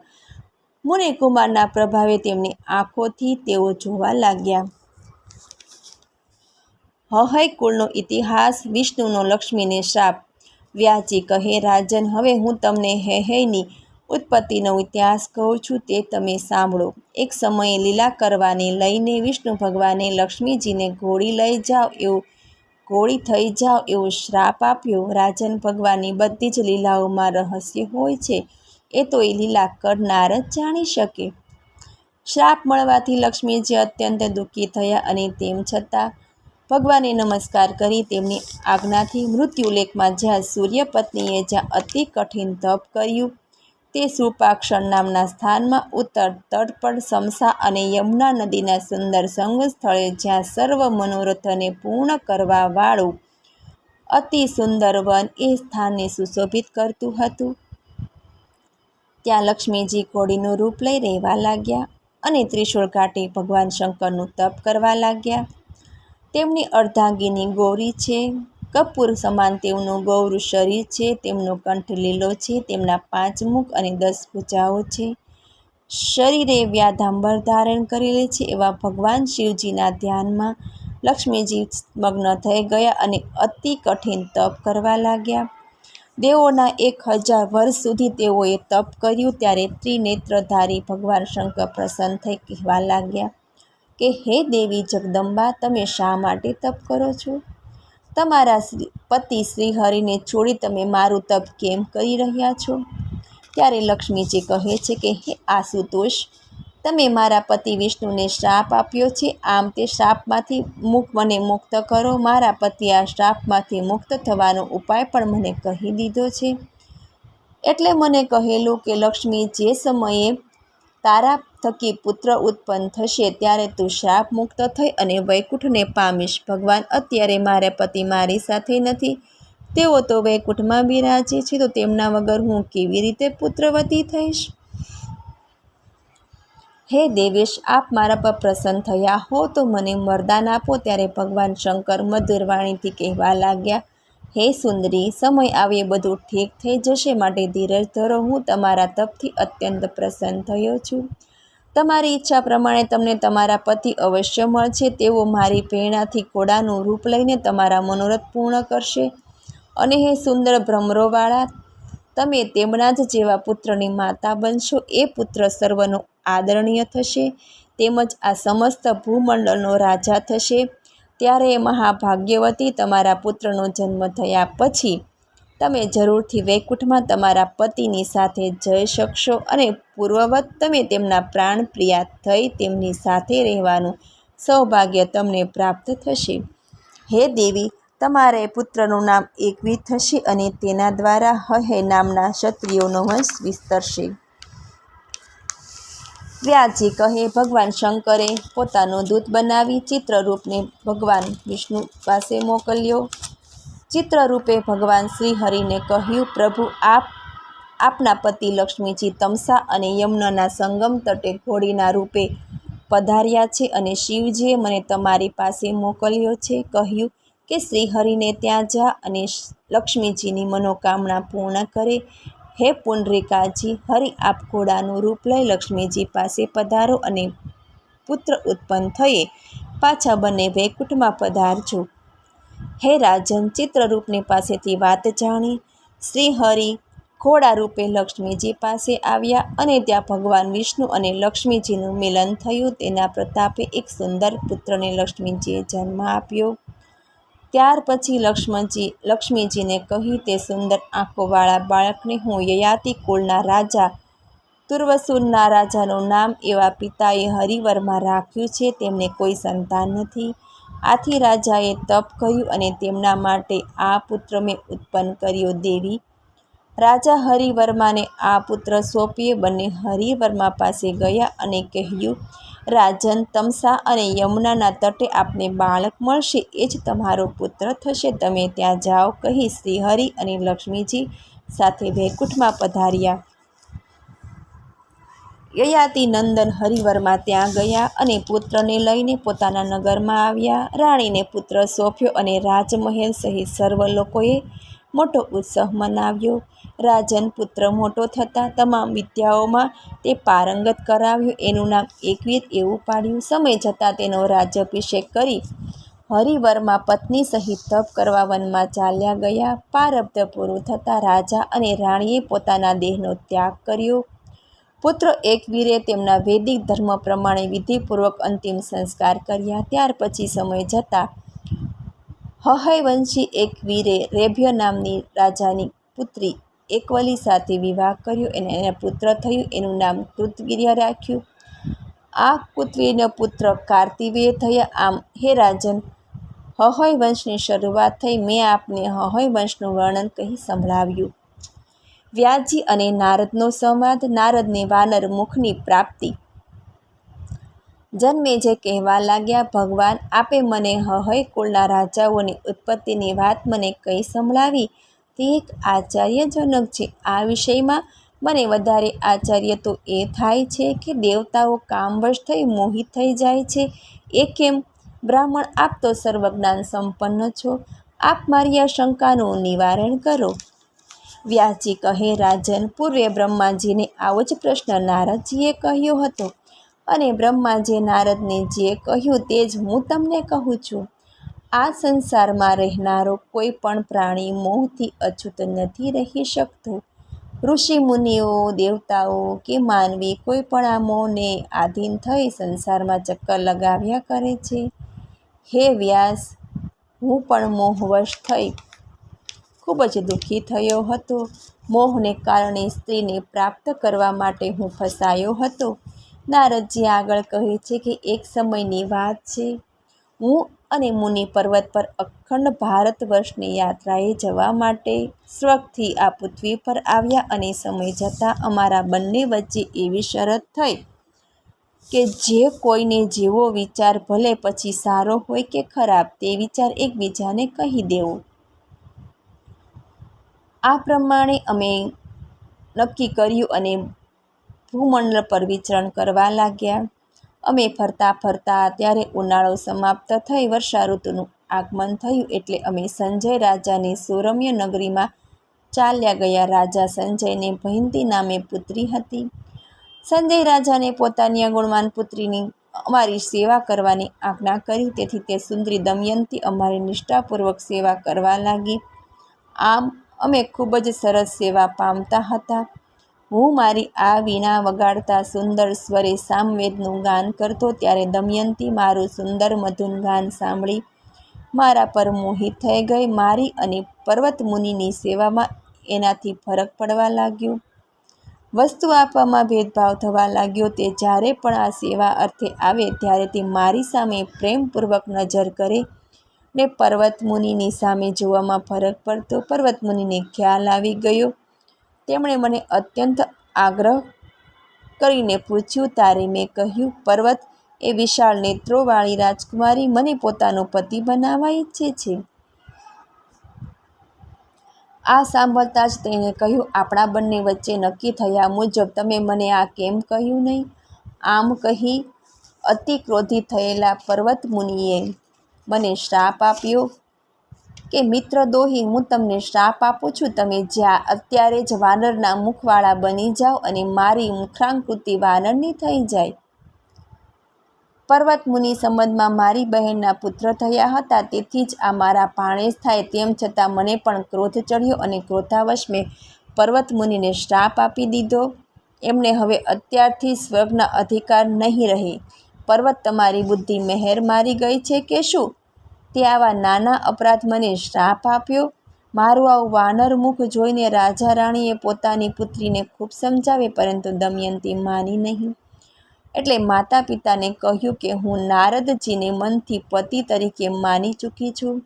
મુનિકુમારના પ્રભાવે તેમની આંખોથી તેઓ જોવા લાગ્યા. હહૈ કુળનો ઇતિહાસ. વિષ્ણુનો લક્ષ્મીને શ્રાપ. વ્યાસજી કહે, રાજન, હવે હું તમને હૈની ઉત્પત્તિનો ઇતિહાસ કહું છું, તે તમે સાંભળો. એક સમયે લીલા કરવાને લઈને વિષ્ણુ ભગવાને લક્ષ્મીજીને ઘોડી લઈ જાઓ એવું ઘોડી થઈ જાઓ એવો શ્રાપ આપ્યો. રાજન, ભગવાનની બધી જ લીલાઓમાં રહસ્ય હોય છે. એ તો એ લીલા કરનાર જ જાણી શકે. શ્રાપ મળવાથી લક્ષ્મીજી અત્યંત દુઃખી થયા અને તેમ છતાં ભગવાને નમસ્કાર કરી તેમની આજ્ઞાથી મૃત્યુલેખમાં જ્યાં સૂર્યપત્નીએ જ્યાં અતિ કઠિન તપ કર્યું તે શૂર્પાક્ષર નામના સ્થાનમાં ઉત્તર તટ પર સમસા અને યમુના નદીના સુંદર સંગમ સ્થળે જ્યાં સર્વ મનોરથને પૂર્ણ કરવાવાળું અતિ સુંદર વન એ સ્થાનને સુશોભિત કરતું હતું. ત્યાં લક્ષ્મીજી ઘોડીનું રૂપ લઈ રહેવા લાગ્યા અને ત્રિશૂળ કાઢી ભગવાન શંકરનું તપ કરવા લાગ્યા. તેમની અર્ધાંગીની ગૌરી છે. કપૂર સમાન તેમનું ગૌર શરીર છે. તેમનો કંઠ લીલો છે. તેમના 5 મુખ અને 10 ભુજાઓ છે. શરીરે વ્યાધાંબર ધારણ કરેલી છે. એવા ભગવાન શિવજીના ધ્યાનમાં લક્ષ્મીજી મગ્ન થઈ ગયા અને અતિ કઠિન તપ કરવા લાગ્યા. દેવોના 1000 વર્ષ સુધી તેઓએ તપ કર્યું. ત્યારે ત્રિનેત્રધારી ભગવાન શંકર પ્રસન્ન થઈ કહેવા લાગ્યા કે, હે દેવી જગદંબા, તમે શા માટે તપ કરો છો? તમારા પતિ શ્રીહરિને છોડી તમે મારું તપ કેમ કરી રહ્યા છો? ત્યારે લક્ષ્મીજી કહે છે કે, હે આશુતોષ, તમે મારા પતિ વિષ્ણુને શ્રાપ આપ્યો છે. આમ તે શ્રાપમાંથી મને મુક્ત કરો. મારા પતિ આ શ્રાપમાંથી મુક્ત થવાનો ઉપાય પણ મને કહી દીધો છે. એટલે મને કહેલું કે લક્ષ્મી, જે સમયે તારા થકી પુત્ર ઉત્પન્ન થશે ત્યારે તું શ્રાપ મુક્ત થઈ અને વૈકુંઠને પામીશ. ભગવાન, અત્યારે મારા પતિ મારી સાથે નથી. તેઓ તો વૈકુંઠમાં બિરાજે છે. તો તેમના વગર હું કેવી રીતે પુત્રવતી થઈશ? હે દેવેશ, આપ મારા પર પ્રસન્ન થયા હો તો મને વરદાન આપો. ત્યારે ભગવાન શંકર મધુર વાણીથી કહેવા લાગ્યા, હે સુંદરી, સમય આવે બધું ઠીક થઈ જશે. માટે ધીરજ ધરો. હું તમારા તપથી અત્યંત પ્રસન્ન થયો છું. તમારી ઈચ્છા પ્રમાણે તમને તમારા પતિ અવશ્ય મળશે. તેઓ મારી પ્રેરણાથી ઘોડાનું રૂપ લઈને તમારા મનોરથ પૂર્ણ કરશે. અને હે સુંદર ભ્રમરોવાળા, તમે તેમના જ જેવા પુત્રની માતા બનશો. એ પુત્ર સર્વનો આદરણીય થશે, તેમજ આ સમસ્ત ભૂમંડળનો રાજા થશે. ત્યારે મહાભાગ્યવતી, તમારા પુત્રનો જન્મ થયા પછી તમે જરૂરથી વૈકુંઠમાં તમારા પતિની સાથે જઈ શકશો અને પૂર્વવત તમે તેમના પ્રાણ પ્રિયા થઈ તેમની સાથે રહેવાનું સૌભાગ્ય તમને પ્રાપ્ત થશે. હે દેવી, તમારે પુત્રનું નામ એકવી થશે અને તેના દ્વારા હૈ નામના ક્ષત્રિયોનો વંશ વિસ્તરશે. વ્યાસજી કહે, ભગવાન શંકરે પોતાનો દૂત બનાવી ચિત્રરૂપને ભગવાન વિષ્ણુ પાસે મોકલ્યો. ચિત્રરૂપે ભગવાન શ્રી હરિને કહ્યું, પ્રભુ, આપના પતિ લક્ષ્મીજી તમસા અને યમુનાના સંગમ તટે ઘોડીના રૂપે પધાર્યા છે અને શિવજીએ મને તમારી પાસે મોકલ્યો છે. કહ્યું કે શ્રી હરિને ત્યાં જા અને લક્ષ્મીજીની મનોકામના પૂર્ણ કરે. હે પુંડરીકાજી, હરિ આપ ઘોડાનું રૂપ લઈ લક્ષ્મીજી પાસે પધારો અને પુત્ર ઉત્પન્ન થયે પાછા બંને વૈકુંઠમાં પધારજો. હે રાજન, ચિત્રરૂપની પાસેથી વાત જાણી શ્રી હરિ ઘોડા રૂપે લક્ષ્મીજી પાસે આવ્યા અને ત્યાં ભગવાન વિષ્ણુ અને લક્ષ્મીજીનું મિલન થયું. તેના પ્રતાપે એક સુંદર પુત્રને લક્ષ્મીજીએ જન્મ આપ્યો. ત્યાર પછી લક્ષ્મીજીને કહી, તે સુંદર આંખોવાળા બાળકને હું યયાતિ કુળના રાજા તુર્વસુરના રાજાનું નામ એવા પિતાએ હરિવર્મા રાખ્યું છે. તેમને કોઈ સંતાન નથી. આથી રાજાએ તપ કર્યું અને તેમના માટે આ પુત્ર મેં ઉત્પન્ન કર્યો. દેવી, રાજા હરિવર્માને આ પુત્ર સોંપીએ બંને હરિવર્મા પાસે ગયા અને કહ્યું, રાજન, તમસા અને યમુનાના તટે આપને બાળક મળશે, એ જ તમારો પુત્ર થશે. તમે ત્યાં જાઓ. કહી શ્રી હરિ અને લક્ષ્મીજી સાથે વૈકુંઠમાં પધાર્યા. યયાતિ નંદન હરિવર્મા ત્યાં ગયા અને પુત્રને લઈને પોતાના નગરમાં આવ્યા. રાણીને પુત્ર સોંપ્યો અને રાજમહેલ સહિત સર્વ લોકોએ મોટો ઉત્સવ મનાવ્યો. રાજન, પુત્ર મોટો થતાં તમામ વિદ્યાઓમાં તે પારંગત કરાવ્યો. એનું નામ એકવીર એવું પાડ્યું. સમય જતાં તેનો રાજ્યાભિષેક કરી હરિવર્મા પત્ની સહિત તપ કરવા વનમાં ચાલ્યા ગયા. પ્રારબ્ધ પૂરું થતાં રાજા અને રાણીએ પોતાના દેહનો ત્યાગ કર્યો. પુત્ર એકવીરે તેમના વૈદિક ધર્મ પ્રમાણે વિધિપૂર્વક અંતિમ સંસ્કાર કર્યા. ત્યાર પછી સમય જતાં હયવંશી એકવીરે રેભ્ય નામની રાજાની પુત્રી એકવલી સાથે વિવાહ કર્યો. એને પુત્ર થયું. એનું નામ કૃતવીર્ય રાખ્યું. આ કૃતવીર્ય પુત્ર કાર્તિવેય થયા. આમ હે રાજન, હયવંશની શરૂઆત થઈ. મેં આપને હયવંશનું વર્ણન કહી સંભળાવ્યું. વ્યાસજી અને નારદનો સંવાદ. નારદને વાનર મુખની પ્રાપ્તિ. જન્મેજય કહેવા લાગ્યા, ભગવાન, આપે મને હય કુળના રાજાઓની ઉત્પત્તિની વાત મને કઈ સંભળાવી તે એક આશ્ચર્યજનક છે. આ વિષયમાં મને વધારે આશ્ચર્ય તો એ થાય છે કે દેવતાઓ કામવશ થઈ મોહિત થઈ જાય છે. એ કેમ? બ્રાહ્મણ, આપ તો સર્વજ્ઞાન સંપન્ન છો. આપ મારી આ શંકાનું નિવારણ કરો. વ્યાસજી કહે, રાજન, પૂર્વે બ્રહ્માજીને આવો જ પ્રશ્ન નારદજીએ કહ્યો હતો અને બ્રહ્માજીએ નારદને જે કહ્યું તે જ હું તમને કહું છું. આ સંસારમાં રહેનારો કોઈ પણ પ્રાણી મોહથી અછૂત નથી રહી શકતો. ઋષિ મુનિઓ, દેવતાઓ કે માનવી કોઈ પણ આ મોહને આધીન થઈ સંસારમાં ચક્કર લગાવ્યા કરે છે. હે વ્યાસ, હું પણ મોહવશ થઈ ખૂબ જ દુઃખી થયો હતો. મોહને કારણે સ્ત્રીને પ્રાપ્ત કરવા માટે હું ફસાયો હતો. નારદજી આગળ કહે છે કે એક સમયની વાત છે. હું અને મુનિ પર્વત પર અખંડ ભારત વર્ષની યાત્રાએ જવા માટે સ્વર્ગથી આ પૃથ્વી પર આવ્યા અને સમય જતાં અમારા બંને વચ્ચે એવી શરત થઈ કે જે કોઈને જેવો વિચાર ભલે પછી સારો હોય કે ખરાબ તે વિચાર એકબીજાને કહી દેવો. આ પ્રમાણે અમે નક્કી કર્યું અને ભૂમંડળ પર વિચરણ કરવા લાગ્યા. અમે ફરતા ફરતા ત્યારે ઉનાળો સમાપ્ત થઈ વર્ષા ઋતુનું આગમન થયું. એટલે અમે સંજય રાજાની સુરમ્ય નગરીમાં ચાલ્યા ગયા. રાજા સંજયને ભયંતી નામે પુત્રી હતી. સંજય રાજાને પોતાની ગુણવાન પુત્રીની અમારી સેવા કરવાની આજ્ઞા કરી. તેથી તે સુંદરી દમયંતી અમારી નિષ્ઠાપૂર્વક સેવા કરવા લાગી. આમ અમે ખૂબ જ સરસ સેવા પામતા હતા. હું મારી આ વીણા વગાડતા સુંદર સ્વરે સામવેદનું ગાન કરતો ત્યારે દમયંતી મારું સુંદર મધુર ગાન સાંભળી મારા પર મોહિત થઈ ગઈ. મારી અને પર્વત મુનિની સેવામાં એનાથી ફરક પડવા લાગ્યો. વસ્તુ આપવામાં ભેદભાવ થવા લાગ્યો. તે જ્યારે પણ આ સેવા અર્થે આવે ત્યારે તે મારી સામે પ્રેમપૂર્વક નજર કરે ને પર્વત મુનિની સામે જોવામાં ફરક પડતો. પર્વત મુનિને ખ્યાલ આવી ગયો. તેમણે મને અત્યંત આગ્રહ કરીને પૂછ્યું. ત્યારે મેં કહ્યું, પર્વત એ વિશાળ નેત્રોવાળી રાજકુમારી મને પોતાનો પતિ બનાવવા ઈચ્છે છે. આ સાંભળતા જ તેણે કહ્યું, આપણા બંને વચ્ચે નક્કી થયા મુજબ તમે મને આ કેમ કહ્યું નહીં? આમ કહી અતિ ક્રોધિત થયેલા પર્વત મુનિએ મને શ્રાપ આપ્યો કે મિત્રદ્રોહી, હું તમને શ્રાપ આપું છું, તમે જ્યાં અત્યારે જ વાનરના મુખવાળા બની જાઓ અને મારી મુખાકૃતિ વાનરની થઈ જાય. પર્વત મુનિ સંબંધમાં મારી બહેનના પુત્ર થયા હતા, તેથી જ આ મારા ભાણેજ થાય. તેમ છતાં મને પણ ક્રોધ ચડ્યો અને ક્રોધાવશ મેં પર્વત મુનિને શ્રાપ આપી દીધો. એમને હવે અત્યારથી સ્વર્ગના અધિકાર નહીં રહે. પર્વત, તમારી બુદ્ધિ મહેર મારી ગઈ છે કે શું? તે આવા નાના અપરાધ મને શ્રાપ આપ્યો. મારું આવું વાનર મુખ જોઈને રાજા રાણીએ પોતાની પુત્રીને ખૂબ સમજાવે, પરંતુ દમયંતી માની નહીં. એટલે માતા પિતાને કહ્યું કે હું નારદજીને મનથી પતિ તરીકે માની ચૂકી છું.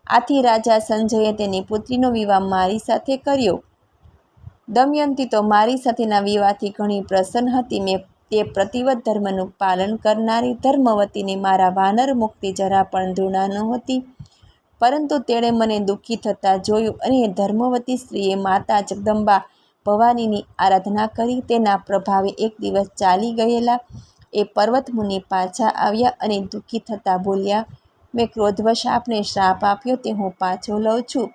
આથી રાજા સંજયે તેની પુત્રીનો વિવાહ મારી સાથે કર્યો. દમયંતી તો મારી સાથેના વિવાહથી ઘણી પ્રસન્ન હતી. મેં તે પ્રતિવત ધર્મનું પાલન કરનારી ધર્મવતીને મારા વાનર મુખથી જરા પણ ધૃણા નહોતી. પરંતુ તેણે મને દુઃખી થતાં જોયું અને ધર્મવતી સ્ત્રીએ માતા જગદંબા ભવાનીની આરાધના કરી. તેના પ્રભાવે એક દિવસ ચાલી ગયેલા એ પર્વત મુનિ પાછા આવ્યા અને દુઃખી થતાં બોલ્યા, મેં ક્રોધવશ આપને શ્રાપ આપ્યો તે હું પાછો લઉં છું.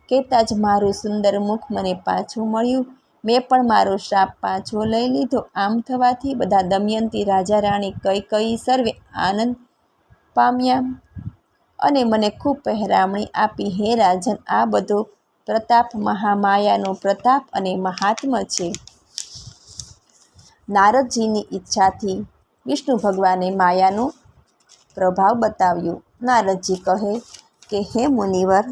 કહેતાં જ મારું સુંદર મુખ મને પાછું મળ્યું. મેં પણ મારો શ્રાપ પાછો લઈ લીધો. આમ થવાથી બધા દમયંતી, રાજા રાણી, કઈ સર્વે આનંદ પામ્યા અને મને ખૂબ પહેરામણી આપી. હે રાજન, આ બધો પ્રતાપ મહામાયાનો પ્રતાપ અને મહાત્મ્ય છે. નારદજીની ઈચ્છાથી વિષ્ણુ ભગવાને માયાનો પ્રભાવ બતાવ્યો. નારદજી કહે કે હે મુનિવર,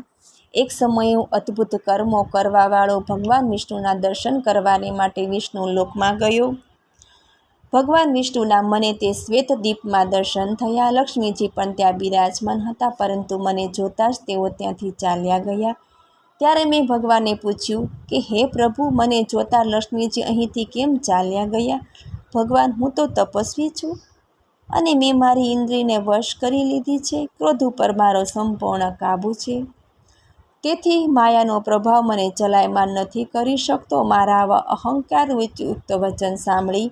એક સમયે હું અદ્ભુત કર્મો કરવાવાળો ભગવાન વિષ્ણુના દર્શન કરવાને માટે વિષ્ણુ લોકમાં ગયો. ભગવાન વિષ્ણુના મને તે શ્વેતદીપમાં દર્શન થયા. લક્ષ્મીજી પણ ત્યાં બિરાજમાન હતા, પરંતુ મને જોતાં જ તેઓ ત્યાંથી ચાલ્યા ગયા. ત્યારે મેં ભગવાનને પૂછ્યું કે હે પ્રભુ, મને જોતાં લક્ષ્મીજી અહીંથી કેમ ચાલ્યા ગયા? ભગવાન, હું તો તપસ્વી છું અને મેં મારી ઇન્દ્રિયને વશ કરી લીધી છે. ક્રોધ ઉપર મારો સંપૂર્ણ કાબૂ છે, તેથી માયાનો પ્રભાવ મને ચલાયમાન નથી કરી શકતો. મારા આવા અહંકારયુક્ત વચન સાંભળી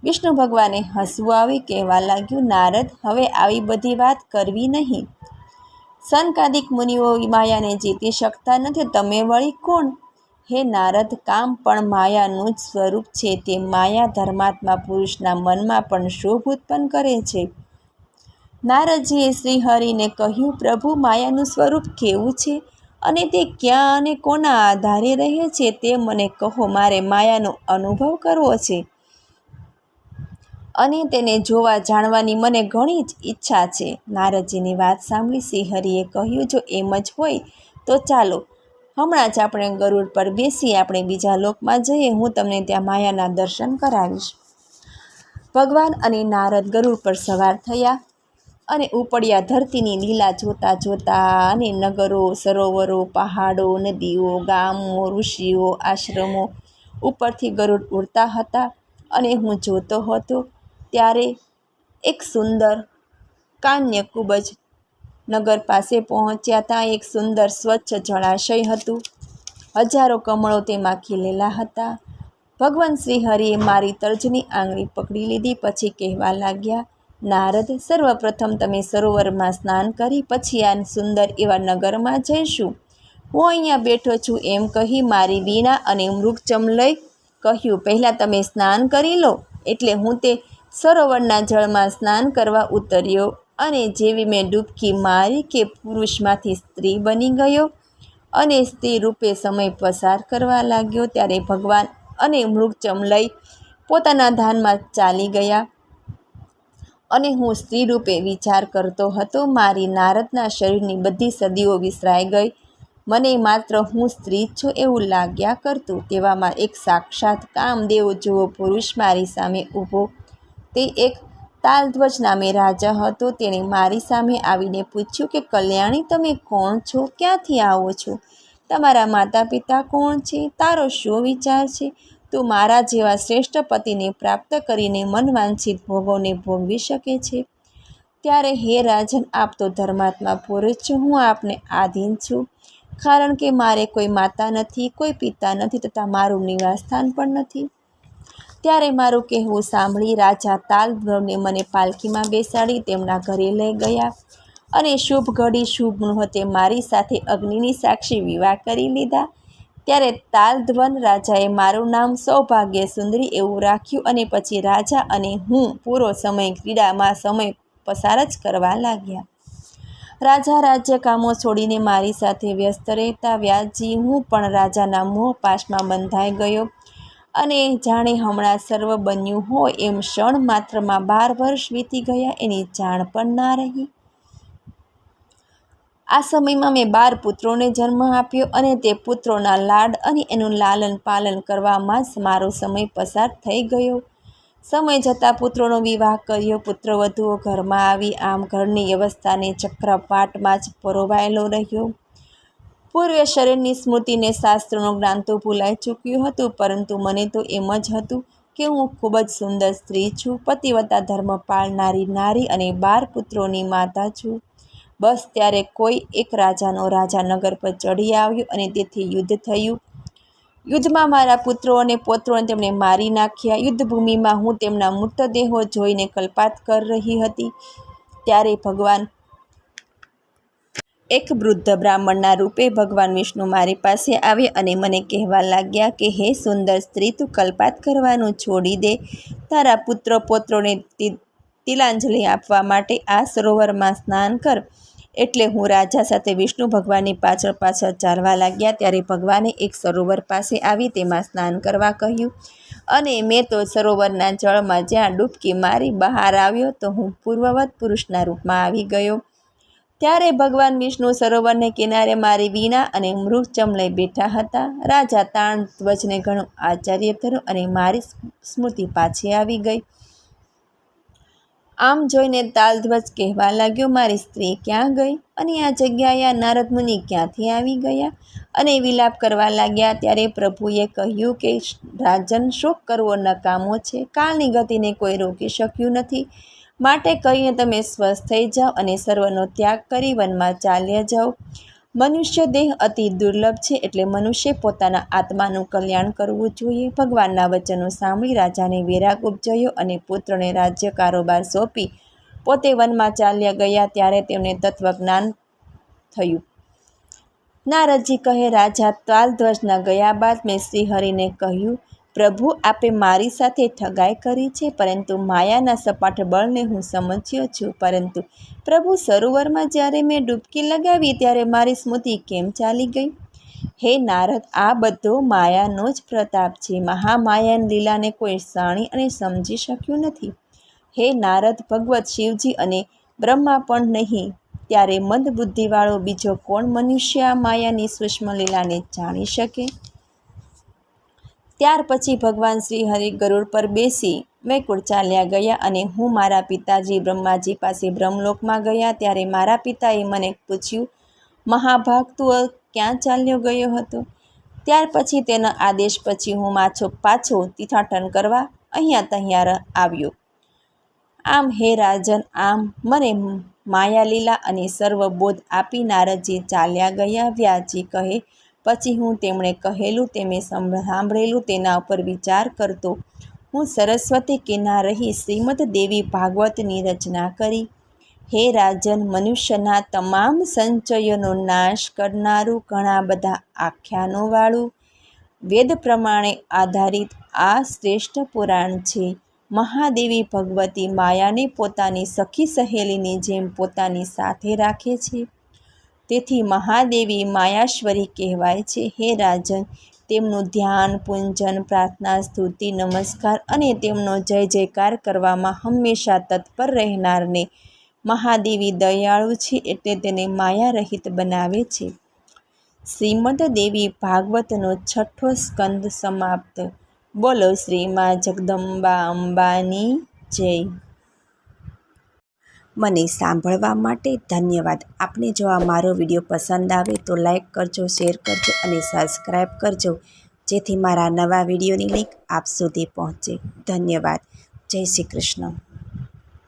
વિષ્ણુ ભગવાને હસવું આવી કહેવા લાગ્યું, નારદ, હવે આવી બધી વાત કરવી નહીં. સનકાદિક મુનિઓ માયાને જીતી શકતા નથી, તમે વળી કોણ? હે નારદ, કામ પણ માયાનું જ સ્વરૂપ છે. તે માયા ધર્માત્મા પુરુષના મનમાં પણ શોભ ઉત્પન્ન કરે છે. નારદજીએ શ્રીહરિને કહ્યું, પ્રભુ, માયાનું સ્વરૂપ કેવું છે અને તે ક્યાં અને કોના આધારે રહે છે તે મને કહો. મારે માયાનો અનુભવ કરવો છે અને તેને જોવા જાણવાની મને ઘણી જ ઈચ્છા છે. નારદજીની વાત સાંભળી શ્રીહરિએ કહ્યું, જો એમ જ હોય તો ચાલો હમણાં જ આપણે ગરુડ પર બેસી આપણે બીજા લોકમાં જઈએ. હું તમને ત્યાં માયાના દર્શન કરાવીશ. ભગવાન અને નારદ ગરુડ પર સવાર થયા અને ઉપડ્યા. ધરતીની લીલા જોતા જોતા અને નગરો, સરોવરો, પહાડો, નદીઓ, ગામો, ઋષિઓ, આશ્રમો ઉપરથી ગરુડ ઉડતા હતા અને હું જોતો હતો. ત્યારે એક સુંદર કાન્યકુબ્જ નગર પાસે પહોંચ્યા. ત્યાં એક સુંદર સ્વચ્છ જળાશય હતું. હજારો કમળો તેમાં ખીલેલા હતા. ભગવાન શ્રીહરિએ મારી તર્જની આંગળી પકડી લીધી. પછી કહેવા લાગ્યા, નારદ, સર્વપ્રથમ તમે સરોવરમાં સ્નાન કરી પછી આ સુંદર એવા નગરમાં જઈશું. હું અહીંયા બેઠો છું એમ કહી મારી વીણા અને મૃગચમ લઈ કહ્યું, પહેલાં તમે સ્નાન કરી લો. એટલે હું તે સરોવરના જળમાં સ્નાન કરવા ઉતર્યો અને જેવી મેં ડૂબકી મારી કે પુરુષમાંથી સ્ત્રી બની ગયો અને સ્ત્રી રૂપે સમય પસાર કરવા લાગ્યો. ત્યારે ભગવાન અને મૃગચમ લઈ પોતાના ધામમાં ચાલી ગયા અને હું સ્ત્રી રૂપે વિચાર કરતો હતો. મારી નારદના શરીરની બધી સદીઓ વિસરાઈ ગઈ. મને માત્ર હું સ્ત્રી જ છું એવું લાગ્યા કરતું. તેવામાં એક સાક્ષાત કામદેવ જેવો પુરુષ મારી સામે ઊભો. તે એક તાલધ્વજ નામે રાજા હતો. તેણે મારી સામે આવીને પૂછ્યું કે કલ્યાણી, તમે કોણ છો? ક્યાંથી આવો છો? તમારા માતા પિતા કોણ છે? તારો શું વિચાર છે? તું મારા જેવા શ્રેષ્ઠ પતિને પ્રાપ્ત કરીને મનવાંછિત ભોગોને ભોગવી શકે છે? ત્યારે હે રાજન, આપ તો ધર્માત્મા પુરુષ છો, હું આપને આધીન છું, કારણ કે મારે કોઈ માતા નથી, કોઈ પિતા નથી તથા મારું નિવાસસ્થાન પણ નથી. ત્યારે મારું કહેવું સાંભળી રાજા તાલધ્વજને મને પાલખીમાં બેસાડી તેમના ઘરે લઈ ગયા અને શુભ ઘડી શુભ મુહૂર્તે મારી સાથે અગ્નિની સાક્ષી વિવાહ કરી લીધા. ત્યારે તાલધ્વજ રાજાએ મારું નામ સૌભાગ્ય સુંદરી એવું રાખ્યું અને પછી રાજા અને હું પૂરો સમય ક્રીડામાં સમય પસાર જ કરવા લાગ્યા. રાજા રાજ્ય કામો છોડીને મારી સાથે વ્યસ્ત રહેતા વ્યાસજી હું પણ રાજાના મોહ પાશમાં બંધાઈ ગયો અને જાણે હમણાં સર્વ બન્યું હોય એમ ક્ષણ માત્રમાં 12 વર્ષ વીતી ગયા એની જાણ પણ ના રહી. આ સમયમાં મેં 12 પુત્રોને જન્મ આપ્યો અને તે પુત્રોના લાડ અને એનું લાલન પાલન કરવામાં જ મારો સમય પસાર થઈ ગયો. સમય જતાં પુત્રોનો વિવાહ કર્યો, પુત્રવધુઓ ઘરમાં આવી, આમ ઘરની વ્યવસ્થાને ચક્રપાટમાં જ પરોવાયેલો રહ્યો. પૂર્વે શરીરની સ્મૃતિને શાસ્ત્રોનું જ્ઞાન તો ભૂલાઈ ચૂક્યું હતું, પરંતુ મને તો એમ જ હતું કે હું ખૂબ જ સુંદર સ્ત્રી છું, પતિવ્રતા ધર્મ પાળનારી નારી અને 12 પુત્રોની માતા છું. બસ ત્યારે કોઈ એક રાજાનો રાજા નગર પર ચડી આવ્યો અને તેથી યુદ્ધ થયું. યુદ્ધમાં મારા પુત્રો અને પૌત્રોને તેમણે મારી નાખ્યા. યુદ્ધભૂમિમાં હું તેમના મૃતદેહો જોઈને કલ્પાત કરી રહી હતી. ત્યારે ભગવાન એક વૃદ્ધ બ્રાહ્મણના રૂપે ભગવાન વિષ્ણુ મારી પાસે આવ્યા અને મને કહેવા લાગ્યા કે હે સુંદર સ્ત્રી, તું કલ્પાત કરવાનું છોડી દે, તારા પુત્ર પૌત્રોને તિલાંજલિ આપવા માટે આ સરોવરમાં સ્નાન કર. એટલે હું રાજા સાથે વિષ્ણુ ભગવાનની પાછળ પાછળ ચાલવા લાગ્યા. ત્યારે ભગવાને એક સરોવર પાસે આવી તેમાં સ્નાન કરવા કહ્યું અને મેં તો સરોવરના જળમાં જ્યાં ડૂબકી મારી બહાર આવ્યો તો હું પૂર્વવત પુરુષના રૂપમાં આવી ગયો. ત્યારે ભગવાન વિષ્ણુ સરોવરને કિનારે મારી વીણા અને મૃગચમ લઈ બેઠા હતા. રાજા તાળધ્વજને ઘણું આશ્ચર્ય થયું અને મારી સ્મૃતિ પાછી આવી ગઈ. આમ જોઈને તાલધ્વજ કહેવા લાગ્યો, મારી સ્ત્રી ક્યાં ગઈ અને આ જગ્યાએ આ નારદ મુનિ ક્યાંથી આવી ગયા? અને વિલાપ કરવા લાગ્યા. ત્યારે પ્રભુએ કહ્યું કે રાજન, શોક કરવો નકામો છે, કાળની ગતિને કોઈ રોકી શક્યું નથી, માટે કહીને તમે સ્વસ્થ થઈ જાઓ અને સર્વનો ત્યાગ કરી વનમાં ચાલ્યા જાઓ. મનુષ્ય દેહ અતિ દુર્લભ છે, એટલે મનુષ્ય પોતાના આત્માનું કલ્યાણ કરવું જોઈએ. ભગવાનના વચનો સાંભળી રાજાને વૈરાગ ઉપજ્યો અને પુત્રને રાજ્ય કારોબાર સોંપી પોતે વનમાં ચાલ્યા ગયા. ત્યારે તેમને તત્વજ્ઞાન થયું. નારદજી કહે, રાજા તાલધ્વજના ગયા બાદ મેં શ્રીહરિને કહ્યું, પ્રભુ, આપે મારી સાથે ઠગાઈ કરી છે, પરંતુ માયાના સપાટ બળને હું સમજ્યો છું. પરંતુ પ્રભુ, સરોવરમાં જ્યારે મેં ડૂબકી લગાવી ત્યારે મારી સ્મૃતિ કેમ ચાલી ગઈ? હે નારદ, આ બધો માયાનો જ પ્રતાપ છે. મહામાયાની લીલાને કોઈ જાણી અને સમજી શક્યું નથી. હે નારદ, ભગવત શિવજી અને બ્રહ્મા પણ નહીં, ત્યારે મંદબુદ્ધિવાળો બીજો કોણ મનુષ્ય આ માયાની સૂક્ષ્મ લીલાને જાણી શકે? ત્યાર પછી ભગવાન શ્રી હરિ ગરુડ પર બેસી વૈકુંઠ ચાલ્યા ગયા અને હું મારા પિતાજી બ્રહ્માજી પાસે બ્રહ્મલોકમાં ગયા. ત્યારે મારા પિતાએ મને પૂછ્યું, મહાભાગ, તું ક્યાં ચાલ્યો ગયો હતો? ત્યાર પછી તેના આદેશ પછી હું પાછો તીર્થાટન કરવા અહીંયા તહીંયા આવ્યો. આમ હે રાજન, આમ મને માયાલીલા અને સર્વબોધ આપી નારદજી ચાલ્યા ગયા. વ્યાસજી કહે, પછી હું તેમણે કહેલું તેમે સાંભળેલું તેના ઉપર વિચાર કરતો હું સરસ્વતી કિનારે રહી શ્રીમદ દેવી ભાગવતની રચના કરી. હે રાજન, મનુષ્યના તમામ સંચયોનો નાશ કરનારું, ઘણા બધા આખ્યાનોવાળું, વેદ પ્રમાણે આધારિત આ શ્રેષ્ઠ પુરાણ છે. મહાદેવી ભગવતી માયાને પોતાની સખી સહેલીની જેમ પોતાની સાથે રાખે છે, તેથી મહાદેવી માયાશ્વરી કહેવાય છે. હે રાજન, તેમનું ધ્યાન, પૂજન, પ્રાર્થના, સ્તુતિ, નમસ્કાર અને તેમનો જય જયકાર કરવામાં હંમેશા તત્પર રહેનારને મહાદેવી દયાળુ છે, એટલે તેને માયારહિત બનાવે છે. શ્રીમદ દેવી ભાગવતનો 6થો સ્કંદ સમાપ્ત. બોલો શ્રી મા જગદંબા અંબાની જય. મને સાંભળવા માટે ધન્યવાદ. આપને જો આ મારો વિડીયો પસંદ આવે તો લાઈક કરજો, શેર કરજો અને સબસ્ક્રાઈબ કરજો, જેથી મારા નવા વિડીયોની લિંક આપ સુધી પહોંચે. ધન્યવાદ. જય શ્રી કૃષ્ણ.